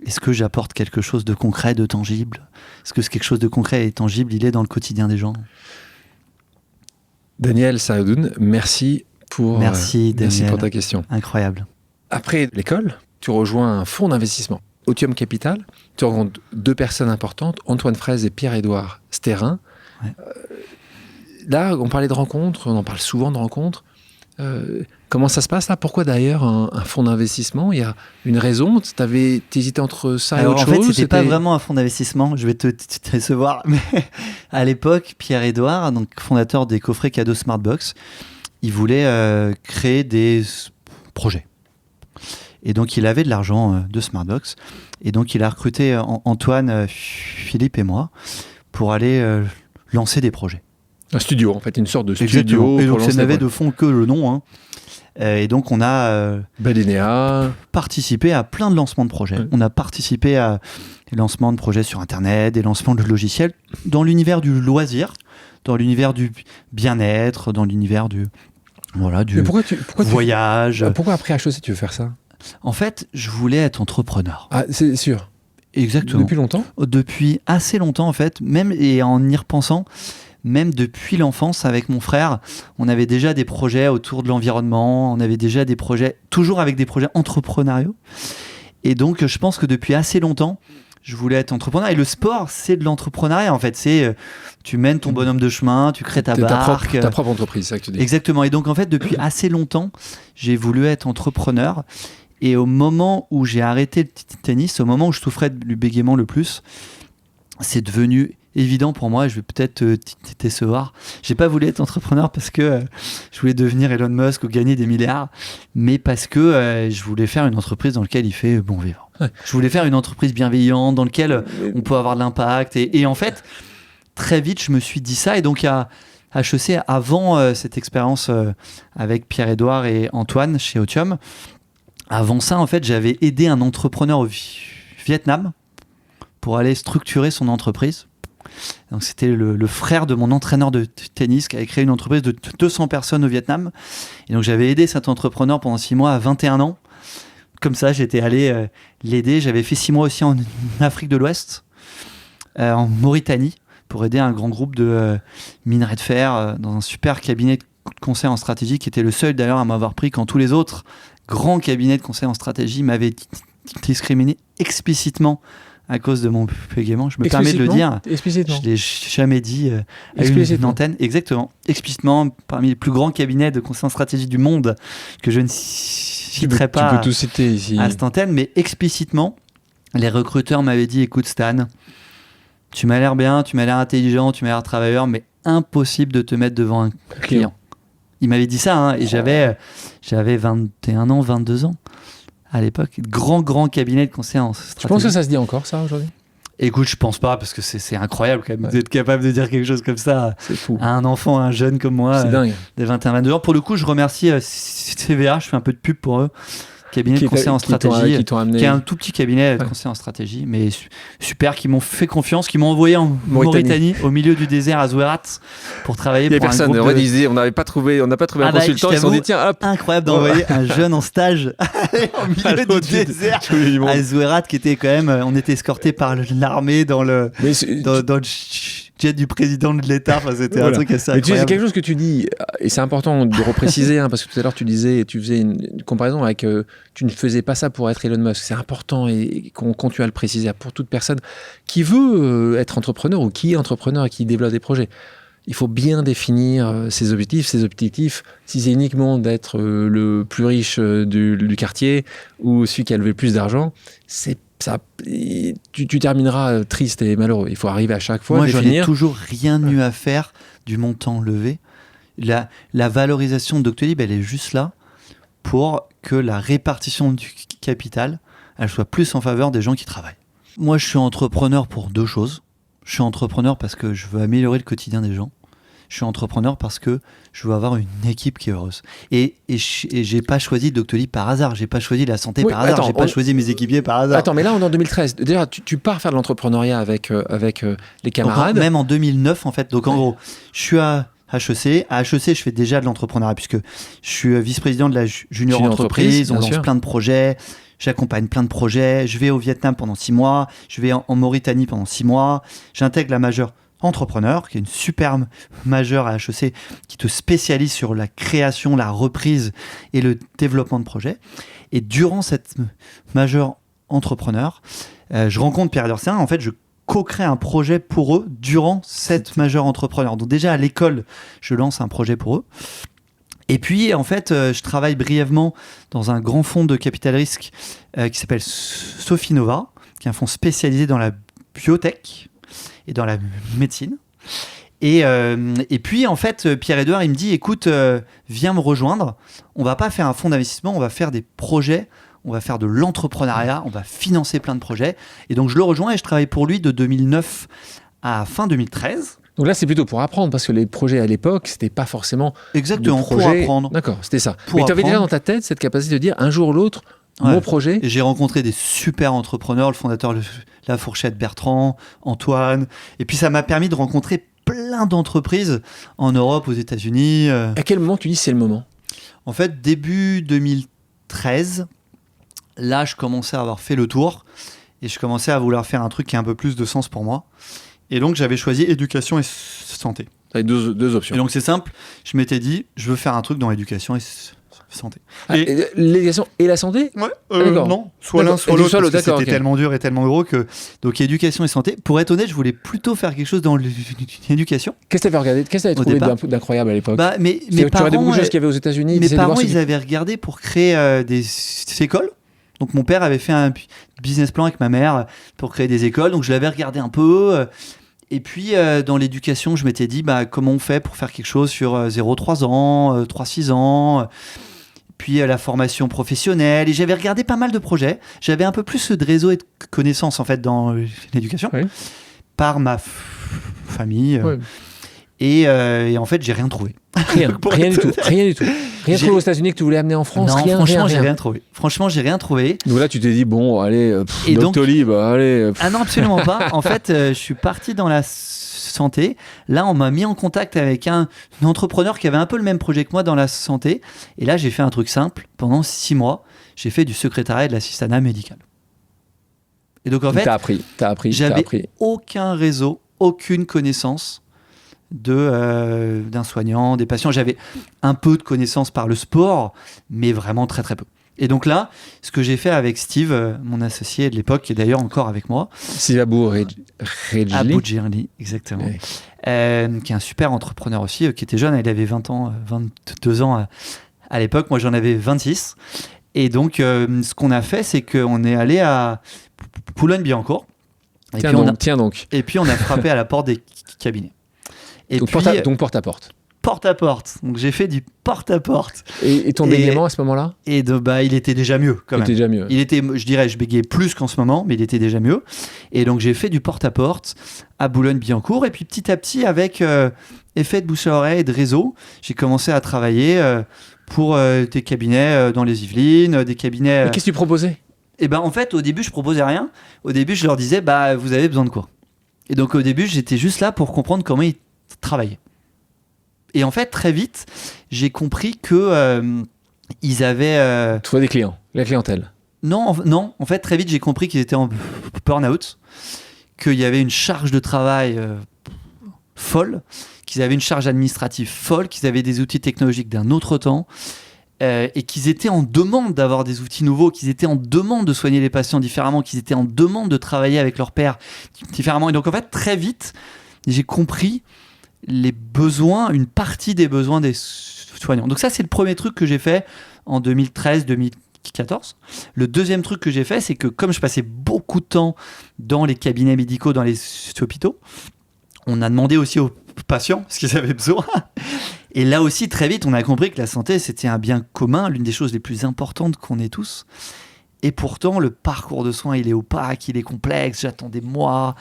A: est-ce que j'apporte quelque chose de concret, de tangible ? Est-ce que c'est quelque chose de concret et tangible, il est dans le quotidien des gens ?
B: Daniel Sahadoun, merci pour ta question.
A: Incroyable.
B: Après l'école, tu rejoins un fonds d'investissement, Otium Capital. Tu rencontres 2 personnes importantes, Antoine Fraise et Pierre-Édouard Stérin.
A: Ouais.
B: Là, on parlait de rencontres, on en parle souvent de rencontres. Comment ça se passe là ? Pourquoi d'ailleurs un fonds d'investissement ? Il y a une raison ? T'hésitais entre ça et autre chose ?
A: En fait, c'était pas vraiment un fonds d'investissement. Je vais te décevoir. Mais à l'époque, Pierre-Édouard, donc fondateur des coffrets cadeaux Smartbox, il voulait créer des projets. Et donc, il avait de l'argent de Smartbox. Et donc, il a recruté Antoine, Philippe et moi pour aller lancer des projets.
B: Un studio, en fait, une sorte de studio.
A: Exactement. Et donc, ça n'avait de fond que le nom. Et donc, on a participé à plein de lancements de projets. Ouais. On a participé à des lancements de projets sur Internet, des lancements de logiciels dans l'univers du loisir, dans l'univers du bien-être, dans l'univers du voyage.
B: Pourquoi après HEC, tu veux faire ça ?
A: En fait, je voulais être entrepreneur.
B: Ah, c'est sûr.
A: Exactement.
B: Depuis longtemps ?
A: Depuis assez longtemps, en fait. Même, et en y repensant, même depuis l'enfance, avec mon frère, on avait déjà des projets autour de l'environnement. On avait déjà des projets, toujours avec des projets entrepreneuriaux. Et donc, je pense que depuis assez longtemps, je voulais être entrepreneur. Et le sport, c'est de l'entrepreneuriat, en fait. C'est, tu mènes ton bonhomme de chemin, tu crées ta barque.
B: Ta propre entreprise, c'est ça que tu dis.
A: Exactement. Et donc, en fait, depuis assez longtemps, j'ai voulu être entrepreneur. Et au moment où j'ai arrêté le tennis, au moment où je souffrais du bégaiement le plus, c'est devenu évident pour moi. Je vais peut-être te décevoir. J'ai pas voulu être entrepreneur parce que je voulais devenir Elon Musk ou gagner des milliards, mais parce que je voulais faire une entreprise dans laquelle il fait bon vivre. Ouais. Je voulais faire une entreprise bienveillante dans laquelle on peut avoir de l'impact. Et en fait, très vite, je me suis dit ça. Et donc à HEC, avant cette expérience avec Pierre-Édouard et Antoine chez Otium, avant ça, en fait, j'avais aidé un entrepreneur au Vietnam pour aller structurer son entreprise. Donc, c'était le frère de mon entraîneur de tennis qui avait créé une entreprise de 200 personnes au Vietnam. Et donc, j'avais aidé cet entrepreneur pendant 6 mois à 21 ans. Comme ça, j'étais allé l'aider. J'avais fait 6 mois aussi en Afrique de l'Ouest, en Mauritanie, pour aider un grand groupe de minerais de fer dans un super cabinet de conseil en stratégie qui était le seul d'ailleurs à m'avoir pris quand tous les autres grands cabinets de conseil en stratégie m'avaient discriminé explicitement à cause de mon bégaiement. Je me permets de le dire.
B: Explicitement.
A: Je ne l'ai jamais dit à une antenne. Exactement. Explicitement, parmi les plus grands cabinets de conseil en stratégie du monde, que je ne citerai pas
B: tu peux tout citer ici.
A: À cette antenne, mais explicitement, les recruteurs m'avaient dit, écoute Stan, tu m'as l'air bien, tu m'as l'air intelligent, tu m'as l'air travailleur, mais impossible de te mettre devant un client. Il m'avait dit ça, et j'avais 21 ans, 22 ans à l'époque. Grand cabinet de conseil en stratégie.
B: Tu penses que ça se dit encore, ça, aujourd'hui ?
A: Écoute, je pense pas, parce que c'est incroyable quand même d'être capable de dire quelque chose comme ça à un enfant, à un jeune comme moi.
B: C'est dingue.
A: Des 21-22 ans. Pour le coup, je remercie CVA, je fais un peu de pub pour eux. Cabinet de conseil en stratégie, qui est un tout petit cabinet de conseil en stratégie, mais super, qui m'ont fait confiance, qui m'ont envoyé en Mauritanie, au milieu du désert à Zouerat, pour travailler pour un groupe.
B: Il y a personne, on n'a pas trouvé un consultant, ils se sont dit tiens, hop.
A: Incroyable d'envoyer un jeune en stage au milieu du désert à Zouerat, qui était quand même, on était escorté par l'armée dans le jet du président de l'État, enfin, c'était un truc assez incroyable.
B: C'est quelque chose que tu dis, et c'est important de repréciser, parce que tout à l'heure tu faisais une comparaison avec, tu ne faisais pas ça pour être Elon Musk. C'est important et qu'on tu as le préciser pour toute personne qui veut être entrepreneur ou qui est entrepreneur et qui développe des projets. il faut bien définir ses objectifs. Ses objectifs, si c'est uniquement d'être le plus riche du quartier ou celui qui a levé le plus d'argent, c'est ça, tu termineras triste et malheureux. Il faut arriver à chaque fois
A: Moi,
B: à définir.
A: j'en ai toujours rien eu à faire du montant levé. La valorisation de Doctolib, elle est juste là pour que la répartition du capital, elle soit plus en faveur des gens qui travaillent. Moi, je suis entrepreneur pour 2 choses. Je suis entrepreneur parce que je veux améliorer le quotidien des gens. Je suis entrepreneur parce que je veux avoir une équipe qui est heureuse. Et j'ai pas choisi Doctolib par hasard. J'ai pas choisi la santé par hasard. J'ai pas choisi mes équipiers par hasard.
B: Attends, mais là, on est en 2013. Déjà, tu pars faire de l'entrepreneuriat avec les camarades.
A: Donc, même en 2009, en fait. Donc, en gros, je suis à HEC. À HEC, je fais déjà de l'entrepreneuriat puisque je suis vice-président de la junior entreprise. On lance plein de projets. J'accompagne plein de projets. Je vais au Vietnam pendant 6 mois. Je vais en Mauritanie pendant 6 mois. J'intègre la majeure Entrepreneur, qui est une superbe majeure à HEC qui te spécialise sur la création, la reprise et le développement de projets. Et durant cette majeure Entrepreneur, je rencontre Pierre Edersien. En fait, je co-crée un projet pour eux durant cette majeure Entrepreneur. Donc déjà à l'école, je lance un projet pour eux. Et puis, en fait, je travaille brièvement dans un grand fonds de capital risque qui s'appelle Sofinova, qui est un fonds spécialisé dans la biotech et dans la médecine. Et puis, en fait, Pierre-Édouard, il me dit, écoute, viens me rejoindre. On va pas faire un fonds d'investissement, on va faire des projets, on va faire de l'entrepreneuriat, on va financer plein de projets. Et donc, je le rejoins et je travaille pour lui de 2009 à fin 2013.
B: Donc là, c'est plutôt pour apprendre, parce que les projets à l'époque, c'était pas forcément
A: exactement
B: pour
A: apprendre.
B: D'accord, c'était ça.
A: Pour
B: mais tu avais
A: apprendre.
B: déjà dans ta tête cette capacité de dire, un jour ou l'autre, mon projet.
A: Et j'ai rencontré des super entrepreneurs, le fondateur de La Fourchette Bertrand, Antoine. Et puis ça m'a permis de rencontrer plein d'entreprises en Europe, aux États-Unis.
B: À quel moment tu dis c'est le moment ?
A: En fait, début 2013, là, je commençais à avoir fait le tour et je commençais à vouloir faire un truc qui a un peu plus de sens pour moi. Et donc, j'avais choisi éducation et santé.
B: Tu avais deux options.
A: Et donc, c'est simple. Je m'étais dit, je veux faire un truc dans l'éducation et santé.
B: Et l'éducation et la santé ?
A: Ouais,
B: d'accord.
A: Non, soit l'un, soit l'autre, parce que
B: d'accord,
A: c'était tellement dur et tellement gros que... Donc, éducation et santé. Pour être honnête, je voulais plutôt faire quelque chose dans l'éducation.
B: Qu'est-ce que tu avais regardé ? Qu'est-ce que tu avais trouvé d'incroyable à l'époque ?
A: Mais
B: tu
A: mes parents...
B: regardais beaucoup de choses qu'il y avait aux États-Unis.
A: Mes parents, ils avaient regardé pour créer des écoles. Donc, mon père avait fait un business plan avec ma mère pour créer des écoles. Donc, je l'avais regardé un peu... Et puis, dans l'éducation, je m'étais dit, comment on fait pour faire quelque chose sur 0-3 ans, 3-6 ans, puis la formation professionnelle. Et j'avais regardé pas mal de projets. J'avais un peu plus de réseau et de connaissances, en fait, dans l'éducation, par ma famille. Et en fait, j'ai rien trouvé.
B: Rien du tout. Rien trouvé aux États-Unis que tu voulais amener en France.
A: Non,
B: rien,
A: franchement,
B: rien.
A: j'ai rien trouvé.
B: Donc là, tu t'es dit, bon, allez, Doctolib, allez.
A: Ah non, absolument pas. En fait, je suis parti dans la santé. Là, on m'a mis en contact avec un entrepreneur qui avait un peu le même projet que moi dans la santé. Et là, j'ai fait un truc simple. Pendant 6 mois, j'ai fait du secrétariat et de l'assistanat médical. Et donc, en fait,
B: t'as appris.
A: J'avais aucun réseau, aucune connaissance d'un soignant, des patients. J'avais un peu de connaissances par le sport, mais vraiment très très peu. Et donc là, ce que j'ai fait avec Steve, mon associé de l'époque, qui est d'ailleurs encore avec moi,
B: Steve
A: Aboudjirli, exactement, qui est un super entrepreneur aussi, qui était jeune, il avait 22 ans à l'époque, moi j'en avais 26. Et donc, ce qu'on a fait, c'est qu'on est allé à Boulogne-Billancourt.
B: Tiens donc.
A: Et puis on a frappé à la porte des cabinets. Et
B: donc,
A: puis,
B: porte-à-porte.
A: Porte-à-porte. Donc j'ai fait du porte-à-porte.
B: Et ton bégaiement à ce moment-là ?
A: Et il était déjà mieux quand même. Il était, je dirais, je bégayais plus qu'en ce moment, mais il était déjà mieux. Et donc j'ai fait du porte-à-porte à Boulogne-Billancourt. Et puis petit à petit, avec effet de bouche à oreille et de réseau, j'ai commencé à travailler pour des cabinets dans les Yvelines, des cabinets...
B: Et qu'est-ce que tu proposais ?
A: Et en fait, au début, je proposais rien. Au début, je leur disais, vous avez besoin de quoi ? Et donc au début, j'étais juste là pour comprendre comment ils travaillaient. Et en fait, très vite, j'ai compris que ils avaient...
B: Trouver des clients, la clientèle.
A: Non, en fait, très vite, j'ai compris qu'ils étaient en burn-out, qu'il y avait une charge de travail folle, qu'ils avaient une charge administrative folle, qu'ils avaient des outils technologiques d'un autre temps, et qu'ils étaient en demande d'avoir des outils nouveaux, qu'ils étaient en demande de soigner les patients différemment, qu'ils étaient en demande de travailler avec leurs pairs différemment. Et donc, en fait, très vite, j'ai compris les besoins, une partie des besoins des soignants. Donc ça, c'est le premier truc que j'ai fait en 2013-2014. Le deuxième truc que j'ai fait, c'est que comme je passais beaucoup de temps dans les cabinets médicaux, dans les hôpitaux, on a demandé aussi aux patients ce qu'ils avaient besoin. Et là aussi, très vite, on a compris que la santé, c'était un bien commun, l'une des choses les plus importantes qu'on ait tous. Et pourtant, le parcours de soins, il est opaque, il est complexe, j'attends des mois.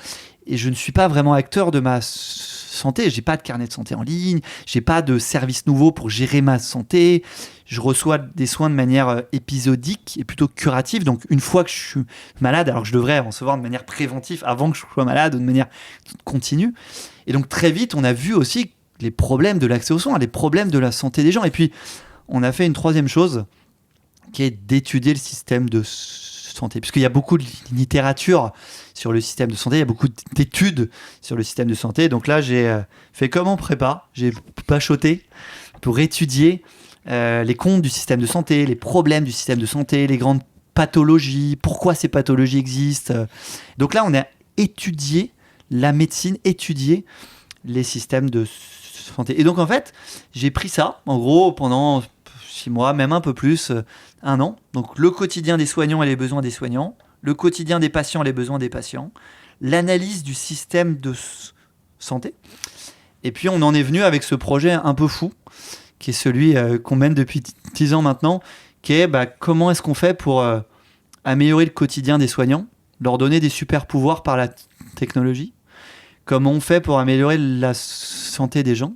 A: Et je ne suis pas vraiment acteur de ma santé. Je n'ai pas de carnet de santé en ligne, je n'ai pas de service nouveau pour gérer ma santé. Je reçois des soins de manière épisodique et plutôt curative. Donc, une fois que je suis malade, alors que je devrais en recevoir de manière préventive avant que je sois malade, de manière continue. Et donc, très vite, on a vu aussi les problèmes de l'accès aux soins, les problèmes de la santé des gens. Et puis, on a fait une troisième chose, qui est d'étudier le système de santé. Puisqu'il y a beaucoup de littérature sur le système de santé, il y a beaucoup d'études sur le système de santé. Donc là, j'ai fait comme en prépa, j'ai bachoté pour étudier les comptes du système de santé, les problèmes du système de santé, les grandes pathologies, pourquoi ces pathologies existent. Donc là, on a étudié la médecine, étudié les systèmes de santé. Et donc, en fait, j'ai pris ça, en gros, pendant 6 mois, même un peu plus, 1 an. Donc, le quotidien des soignants et les besoins des soignants, le quotidien des patients et les besoins des patients, l'analyse du système de santé. Et puis, on en est venu avec ce projet un peu fou, qui est celui qu'on mène depuis 10 ans maintenant, qui est comment est-ce qu'on fait pour améliorer le quotidien des soignants, leur donner des super pouvoirs par la technologie, comment on fait pour améliorer la santé des gens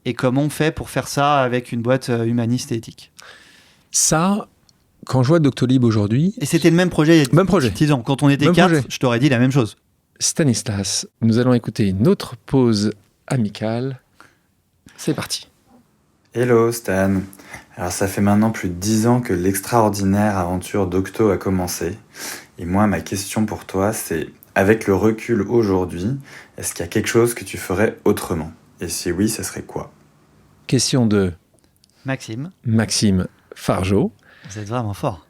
A: et comment on fait pour faire ça avec une boîte humaniste et éthique.
B: Ça, quand je vois Doctolib aujourd'hui...
A: Et c'était le même projet il y a 10 ans. Quand on était 4, je t'aurais dit la même chose.
B: Stanislas, nous allons écouter une autre pause amicale. C'est parti.
D: Hello Stan. Alors ça fait maintenant plus de 10 ans que l'extraordinaire aventure Docto a commencé. Et moi, ma question pour toi, c'est... Avec le recul aujourd'hui, est-ce qu'il y a quelque chose que tu ferais autrement ? Et si oui, ça serait quoi ?
B: Question de
A: Maxime
B: Fargeau.
A: Vous êtes vraiment fort.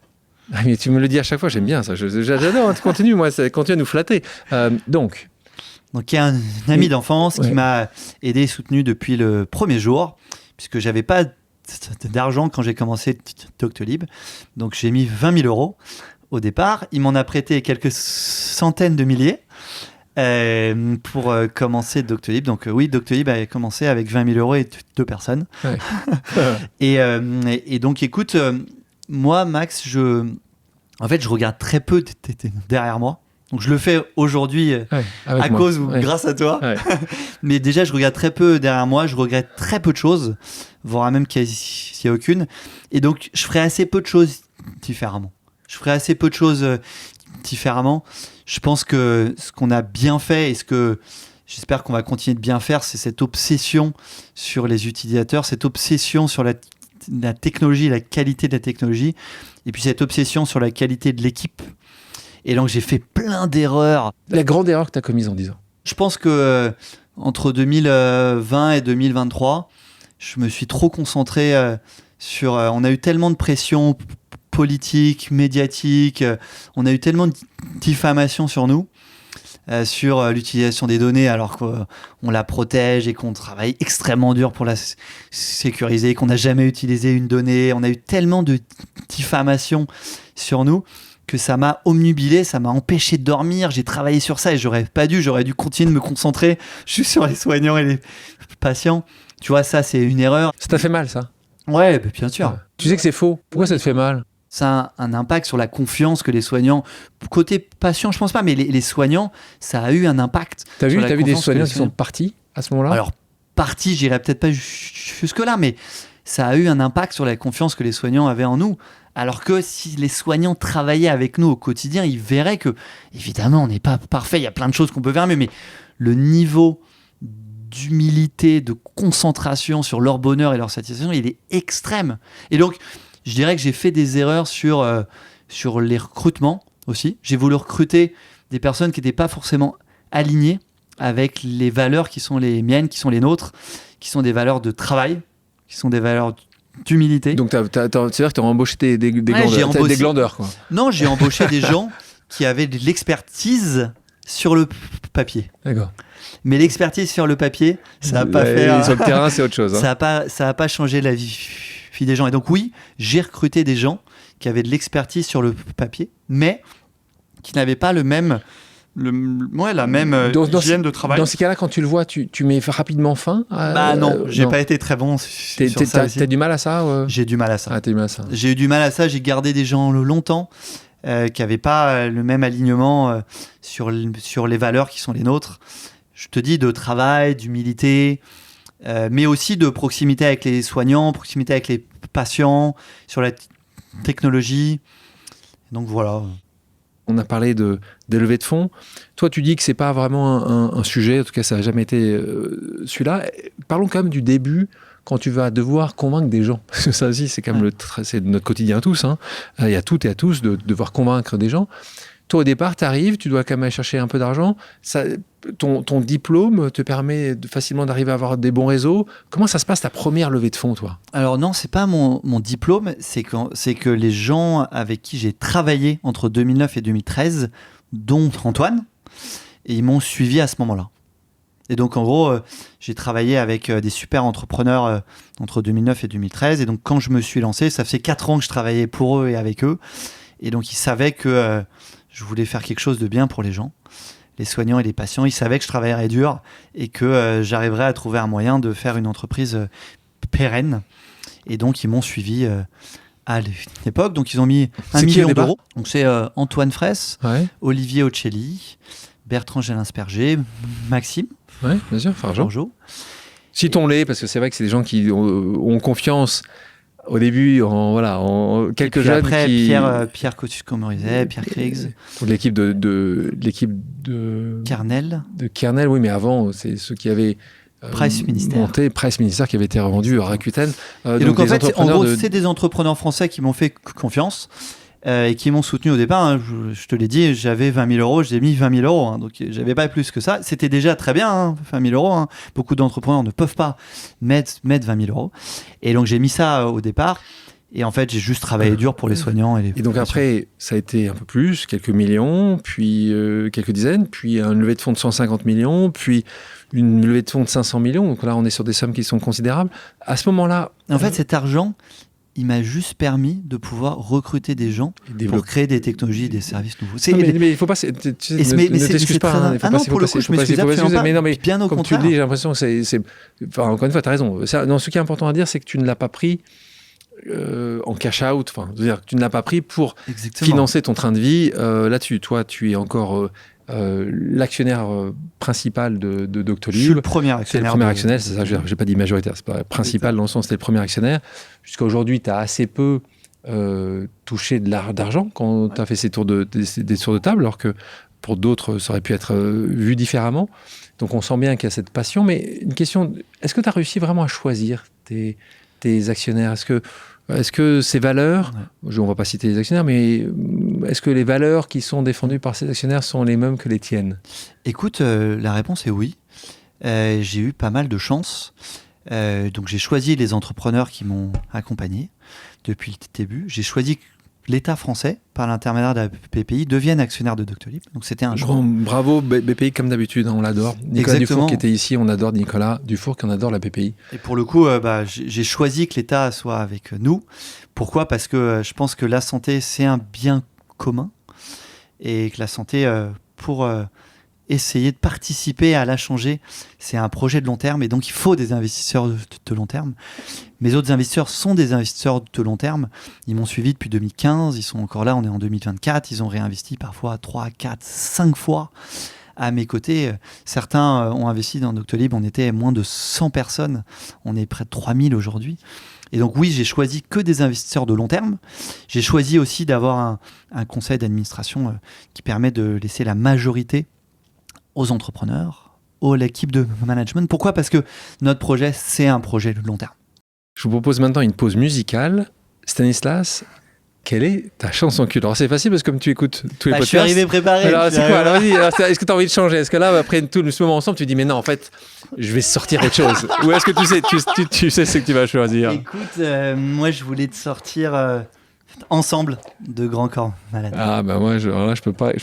B: Ah, mais tu me le dis à chaque fois, j'aime bien ça. J'adore, tu continues, moi, ça continue à nous flatter. Donc,
A: il y a un ami d'enfance qui m'a aidé et soutenu depuis le premier jour, puisque j'avais pas d'argent quand j'ai commencé Doctolib. Donc j'ai mis 20 000 € au départ. Il m'en a prêté quelques centaines de milliers pour commencer Doctolib. Donc oui, Doctolib a commencé avec 20 000 € et 2 personnes.
B: Ouais.
A: et donc écoute, moi Max, je regarde très peu derrière moi. Donc je le fais aujourd'hui à cause ou grâce à toi. Ouais. Mais déjà, je regarde très peu derrière moi. Je regrette très peu de choses, voire même qu'il n'y a aucune. Et donc, je ferai assez peu de choses différemment. Je pense que ce qu'on a bien fait et ce que j'espère qu'on va continuer de bien faire, c'est cette obsession sur les utilisateurs, cette obsession sur la technologie, la qualité de la technologie, et puis cette obsession sur la qualité de l'équipe. Et donc, j'ai fait plein d'erreurs.
B: La grande erreur que tu as commise en 10 ans ?
A: Je pense que entre 2020 et 2023, je me suis trop concentré sur... on a eu tellement de pression politique, médiatique, on a eu tellement de diffamation sur nous, sur l'utilisation des données, alors qu'on la protège et qu'on travaille extrêmement dur pour la sécuriser, qu'on n'a jamais utilisé une donnée. On a eu tellement de diffamation sur nous que ça m'a omnubilé, ça m'a empêché de dormir. J'ai travaillé sur ça et j'aurais dû continuer de me concentrer juste sur les soignants et les patients. Tu vois, ça, c'est une erreur.
B: Ça t'a fait mal, ça ?
A: Ouais, bien sûr. Ouais.
B: Tu sais que c'est faux. Pourquoi ça te fait mal ?
A: Ça a un impact sur la confiance que les soignants... Côté patient, je pense pas, mais les soignants, ça a eu un impact.
B: T'as vu des soignants qui sont partis à ce moment-là ?
A: Alors, partis, j'irais peut-être pas jusque-là, mais ça a eu un impact sur la confiance que les soignants avaient en nous. Alors que si les soignants travaillaient avec nous au quotidien, ils verraient que, évidemment, on n'est pas parfait, il y a plein de choses qu'on peut faire mieux, mais le niveau d'humilité, de concentration sur leur bonheur et leur satisfaction, il est extrême. Et donc, je dirais que j'ai fait des erreurs sur les recrutements aussi. J'ai voulu recruter des personnes qui n'étaient pas forcément alignées avec les valeurs qui sont les miennes, qui sont les nôtres, qui sont des valeurs de travail, qui sont des valeurs d'humilité.
B: Donc, c'est-à-dire que tu as embauché des glandeurs, quoi.
A: Non, j'ai embauché des gens qui avaient de l'expertise sur le papier.
B: D'accord.
A: Mais l'expertise sur le papier, ça n'a pas fait...
B: Sur le terrain, c'est autre chose. Hein.
A: Ça a pas changé la vie des gens. Et donc oui, j'ai recruté des gens qui avaient de l'expertise sur le papier, mais qui n'avaient pas la même hygiène de travail.
B: Dans ces cas-là, quand tu le vois, tu mets rapidement fin
A: non, j'ai pas été très bon sur ça aussi.
B: T'as du mal à ça
A: J'ai du mal à ça.
B: Ah, t'as du mal à ça.
A: J'ai eu du mal à ça, j'ai gardé des gens longtemps qui n'avaient pas le même alignement sur les valeurs qui sont les nôtres. Je te dis de travail, d'humilité, mais aussi de proximité avec les soignants, proximité avec les patients, sur la technologie. Donc voilà.
B: On a parlé des levées de fonds. Toi, tu dis que c'est pas vraiment un sujet, en tout cas, ça n'a jamais été celui-là. Parlons quand même du début, quand tu vas devoir convaincre des gens. Parce que ça aussi, c'est quand même c'est notre quotidien à tous. Hein. Il y a toutes et à tous de devoir convaincre des gens. Toi, au départ, tu arrives, tu dois quand même aller chercher un peu d'argent. Ton diplôme te permet facilement d'arriver à avoir des bons réseaux. Comment ça se passe ta première levée de fonds, toi ?
A: Alors non, c'est pas mon diplôme, c'est que les gens avec qui j'ai travaillé entre 2009 et 2013, dont Antoine, et ils m'ont suivi à ce moment-là. Et donc en gros, j'ai travaillé avec des super entrepreneurs entre 2009 et 2013. Et donc quand je me suis lancé, ça faisait 4 ans que je travaillais pour eux et avec eux. Et donc ils savaient que je voulais faire quelque chose de bien pour les gens, les soignants et les patients. Ils savaient que je travaillerais dur et que j'arriverais à trouver un moyen de faire une entreprise pérenne. Et donc, ils m'ont suivi à l'époque. Donc, ils ont mis 1 million d'euros. Donc, c'est Antoine Fraisse, Olivier Ocelli, Bertrand Gélin-Sperger, Maxime.
B: Oui, bien sûr, Fargeau. Citons-les, parce que c'est vrai que c'est des gens qui ont confiance au début, en quelques jeunes
A: après,
B: qui...
A: Pierre Cossus-Comorizet, Pierre Kriegs.
B: L'équipe de
A: Kernel.
B: De Kernel, oui, mais avant, c'est ceux qui avaient
A: Price Ministère.
B: monté Price Ministère qui avait été revendu à Rakuten.
A: Et donc en fait, c'est des entrepreneurs français qui m'ont fait confiance et qui m'ont soutenu au départ. Hein. Je te l'ai dit, j'avais 20 000 euros, j'ai mis 20 000 euros. Hein, donc j'avais pas plus que ça. C'était déjà très bien, 20 000 euros. Hein. Beaucoup d'entrepreneurs ne peuvent pas mettre 20 000 euros. Et donc j'ai mis ça au départ. Et en fait, j'ai juste travaillé dur pour les soignants. Et
B: donc après, ça a été un peu plus, quelques millions, puis quelques dizaines, puis une levée de fonds de 150 millions, puis une levée de fonds de 500 millions. Donc là, on est sur des sommes qui sont considérables. À ce moment-là...
A: En fait, cet argent, il m'a juste permis de pouvoir recruter des gens pour créer des technologies, des services nouveaux.
B: Mais il ne faut pas... Ne t'excuse pas.
A: Pour le coup, je m'excuse absolument pas. Mais bien au
B: contraire. Comme tu le dis, j'ai l'impression que c'est... Enfin, encore une fois, tu as raison. Ce qui est important à dire, c'est que tu ne l'as pas pris en cash out, c'est-à-dire que tu ne l'as pas pris pour financer ton train de vie là-dessus. Toi, tu es encore l'actionnaire principal de Doctolib.
A: Je suis le premier actionnaire.
B: C'est le premier actionnaire, c'est ça, j'ai pas dit majoritaire, c'est pas principal dans le sens, c'était le premier actionnaire. Jusqu'à aujourd'hui, tu as assez peu touché d'argent quand tu as fait des tours de table, alors que pour d'autres, ça aurait pu être vu différemment. Donc on sent bien qu'il y a cette passion, mais une question, est-ce que tu as réussi vraiment à choisir tes actionnaires? Est-ce que ces valeurs, on ne va pas citer les actionnaires, mais est-ce que les valeurs qui sont défendues par ces actionnaires sont les mêmes que les tiennes?
A: Écoute, la réponse est oui. J'ai eu pas mal de chance. Donc j'ai choisi les entrepreneurs qui m'ont accompagné depuis le début. J'ai choisi que l'État français, par l'intermédiaire de la BPI, devienne actionnaire de Doctolib. Donc c'était un choix.
B: Bravo BPI, comme d'habitude, on l'adore. Nicolas Dufour qui était ici, on adore Nicolas Dufour, qu'on adore la BPI.
A: Et pour le coup, j'ai choisi que l'État soit avec nous. Pourquoi ? Parce que je pense que la santé, c'est un bien commun. Et que la santé, pour essayer de participer à la changer, c'est un projet de long terme. Et donc, il faut des investisseurs de long terme. Mes autres investisseurs sont des investisseurs de long terme. Ils m'ont suivi depuis 2015. Ils sont encore là. On est en 2024. Ils ont réinvesti parfois 3, 4, 5 fois à mes côtés. Certains ont investi dans Doctolib. On était moins de 100 personnes. On est près de 3000 aujourd'hui. Et donc oui, j'ai choisi que des investisseurs de long terme. J'ai choisi aussi d'avoir un conseil d'administration qui permet de laisser la majorité aux entrepreneurs, à l'équipe de management. Pourquoi ? Parce que notre projet, c'est un projet de long terme.
B: Je vous propose maintenant une pause musicale. Stanislas, quelle est ta chanson culte ? Alors c'est facile parce que comme tu écoutes tous les podcasts...
A: Je suis arrivé préparé.
B: Alors c'est quoi ? Alors vas-y, est-ce que tu as envie de changer ? Est-ce que là, après tout ce moment ensemble, tu dis mais non, en fait, je vais sortir autre chose ? Ou est-ce que tu sais ce que tu vas choisir ?
A: Écoute, moi je voulais te sortir Ensemble de Grand Corps Malade.
B: Ah bah moi, je peux pas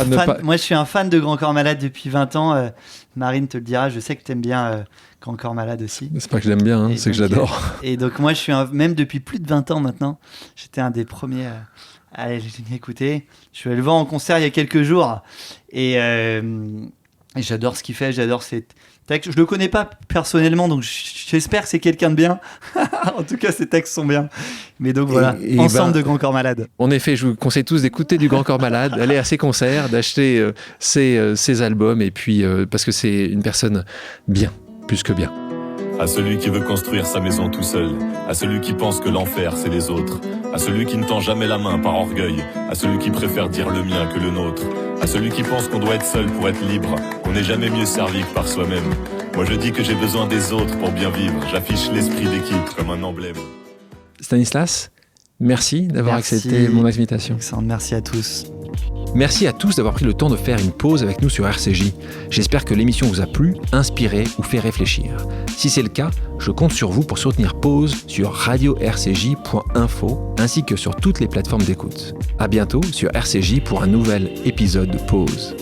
B: ne pas...
A: Moi, je suis un fan de Grand Corps Malade depuis 20 ans. Marine te le dira, je sais que t'aimes bien Grand Corps Malade aussi.
B: C'est pas que j'aime bien, c'est que j'adore.
A: Et donc moi, je suis même depuis plus de 20 ans maintenant, j'étais un des premiers à l'écouter. Je suis allé le voir en concert il y a quelques jours et j'adore ce qu'il fait, j'adore ses textes. Je le connais pas personnellement, donc j'espère que c'est quelqu'un de bien. En tout cas, ses textes sont bien. Mais donc voilà, Ensemble de Grand Corps Malade.
B: En effet, je vous conseille tous d'écouter du Grand Corps Malade, d'aller à ses concerts, d'acheter ses albums, et puis parce que c'est une personne bien, plus que bien.
E: À celui qui veut construire sa maison tout seul, à celui qui pense que l'enfer c'est les autres, à celui qui ne tend jamais la main par orgueil, à celui qui préfère dire le mien que le nôtre, à celui qui pense qu'on doit être seul pour être libre, qu'on n'est jamais mieux servi que par soi-même. Moi je dis que j'ai besoin des autres pour bien vivre, j'affiche l'esprit d'équipe comme un emblème.
B: Stanislas, merci d'avoir accepté mon invitation.
A: Merci à tous.
B: Merci à tous d'avoir pris le temps de faire une pause avec nous sur RCJ. J'espère que l'émission vous a plu, inspiré ou fait réfléchir. Si c'est le cas, je compte sur vous pour soutenir Pause sur radio-rcj.info ainsi que sur toutes les plateformes d'écoute. À bientôt sur RCJ pour un nouvel épisode de Pause.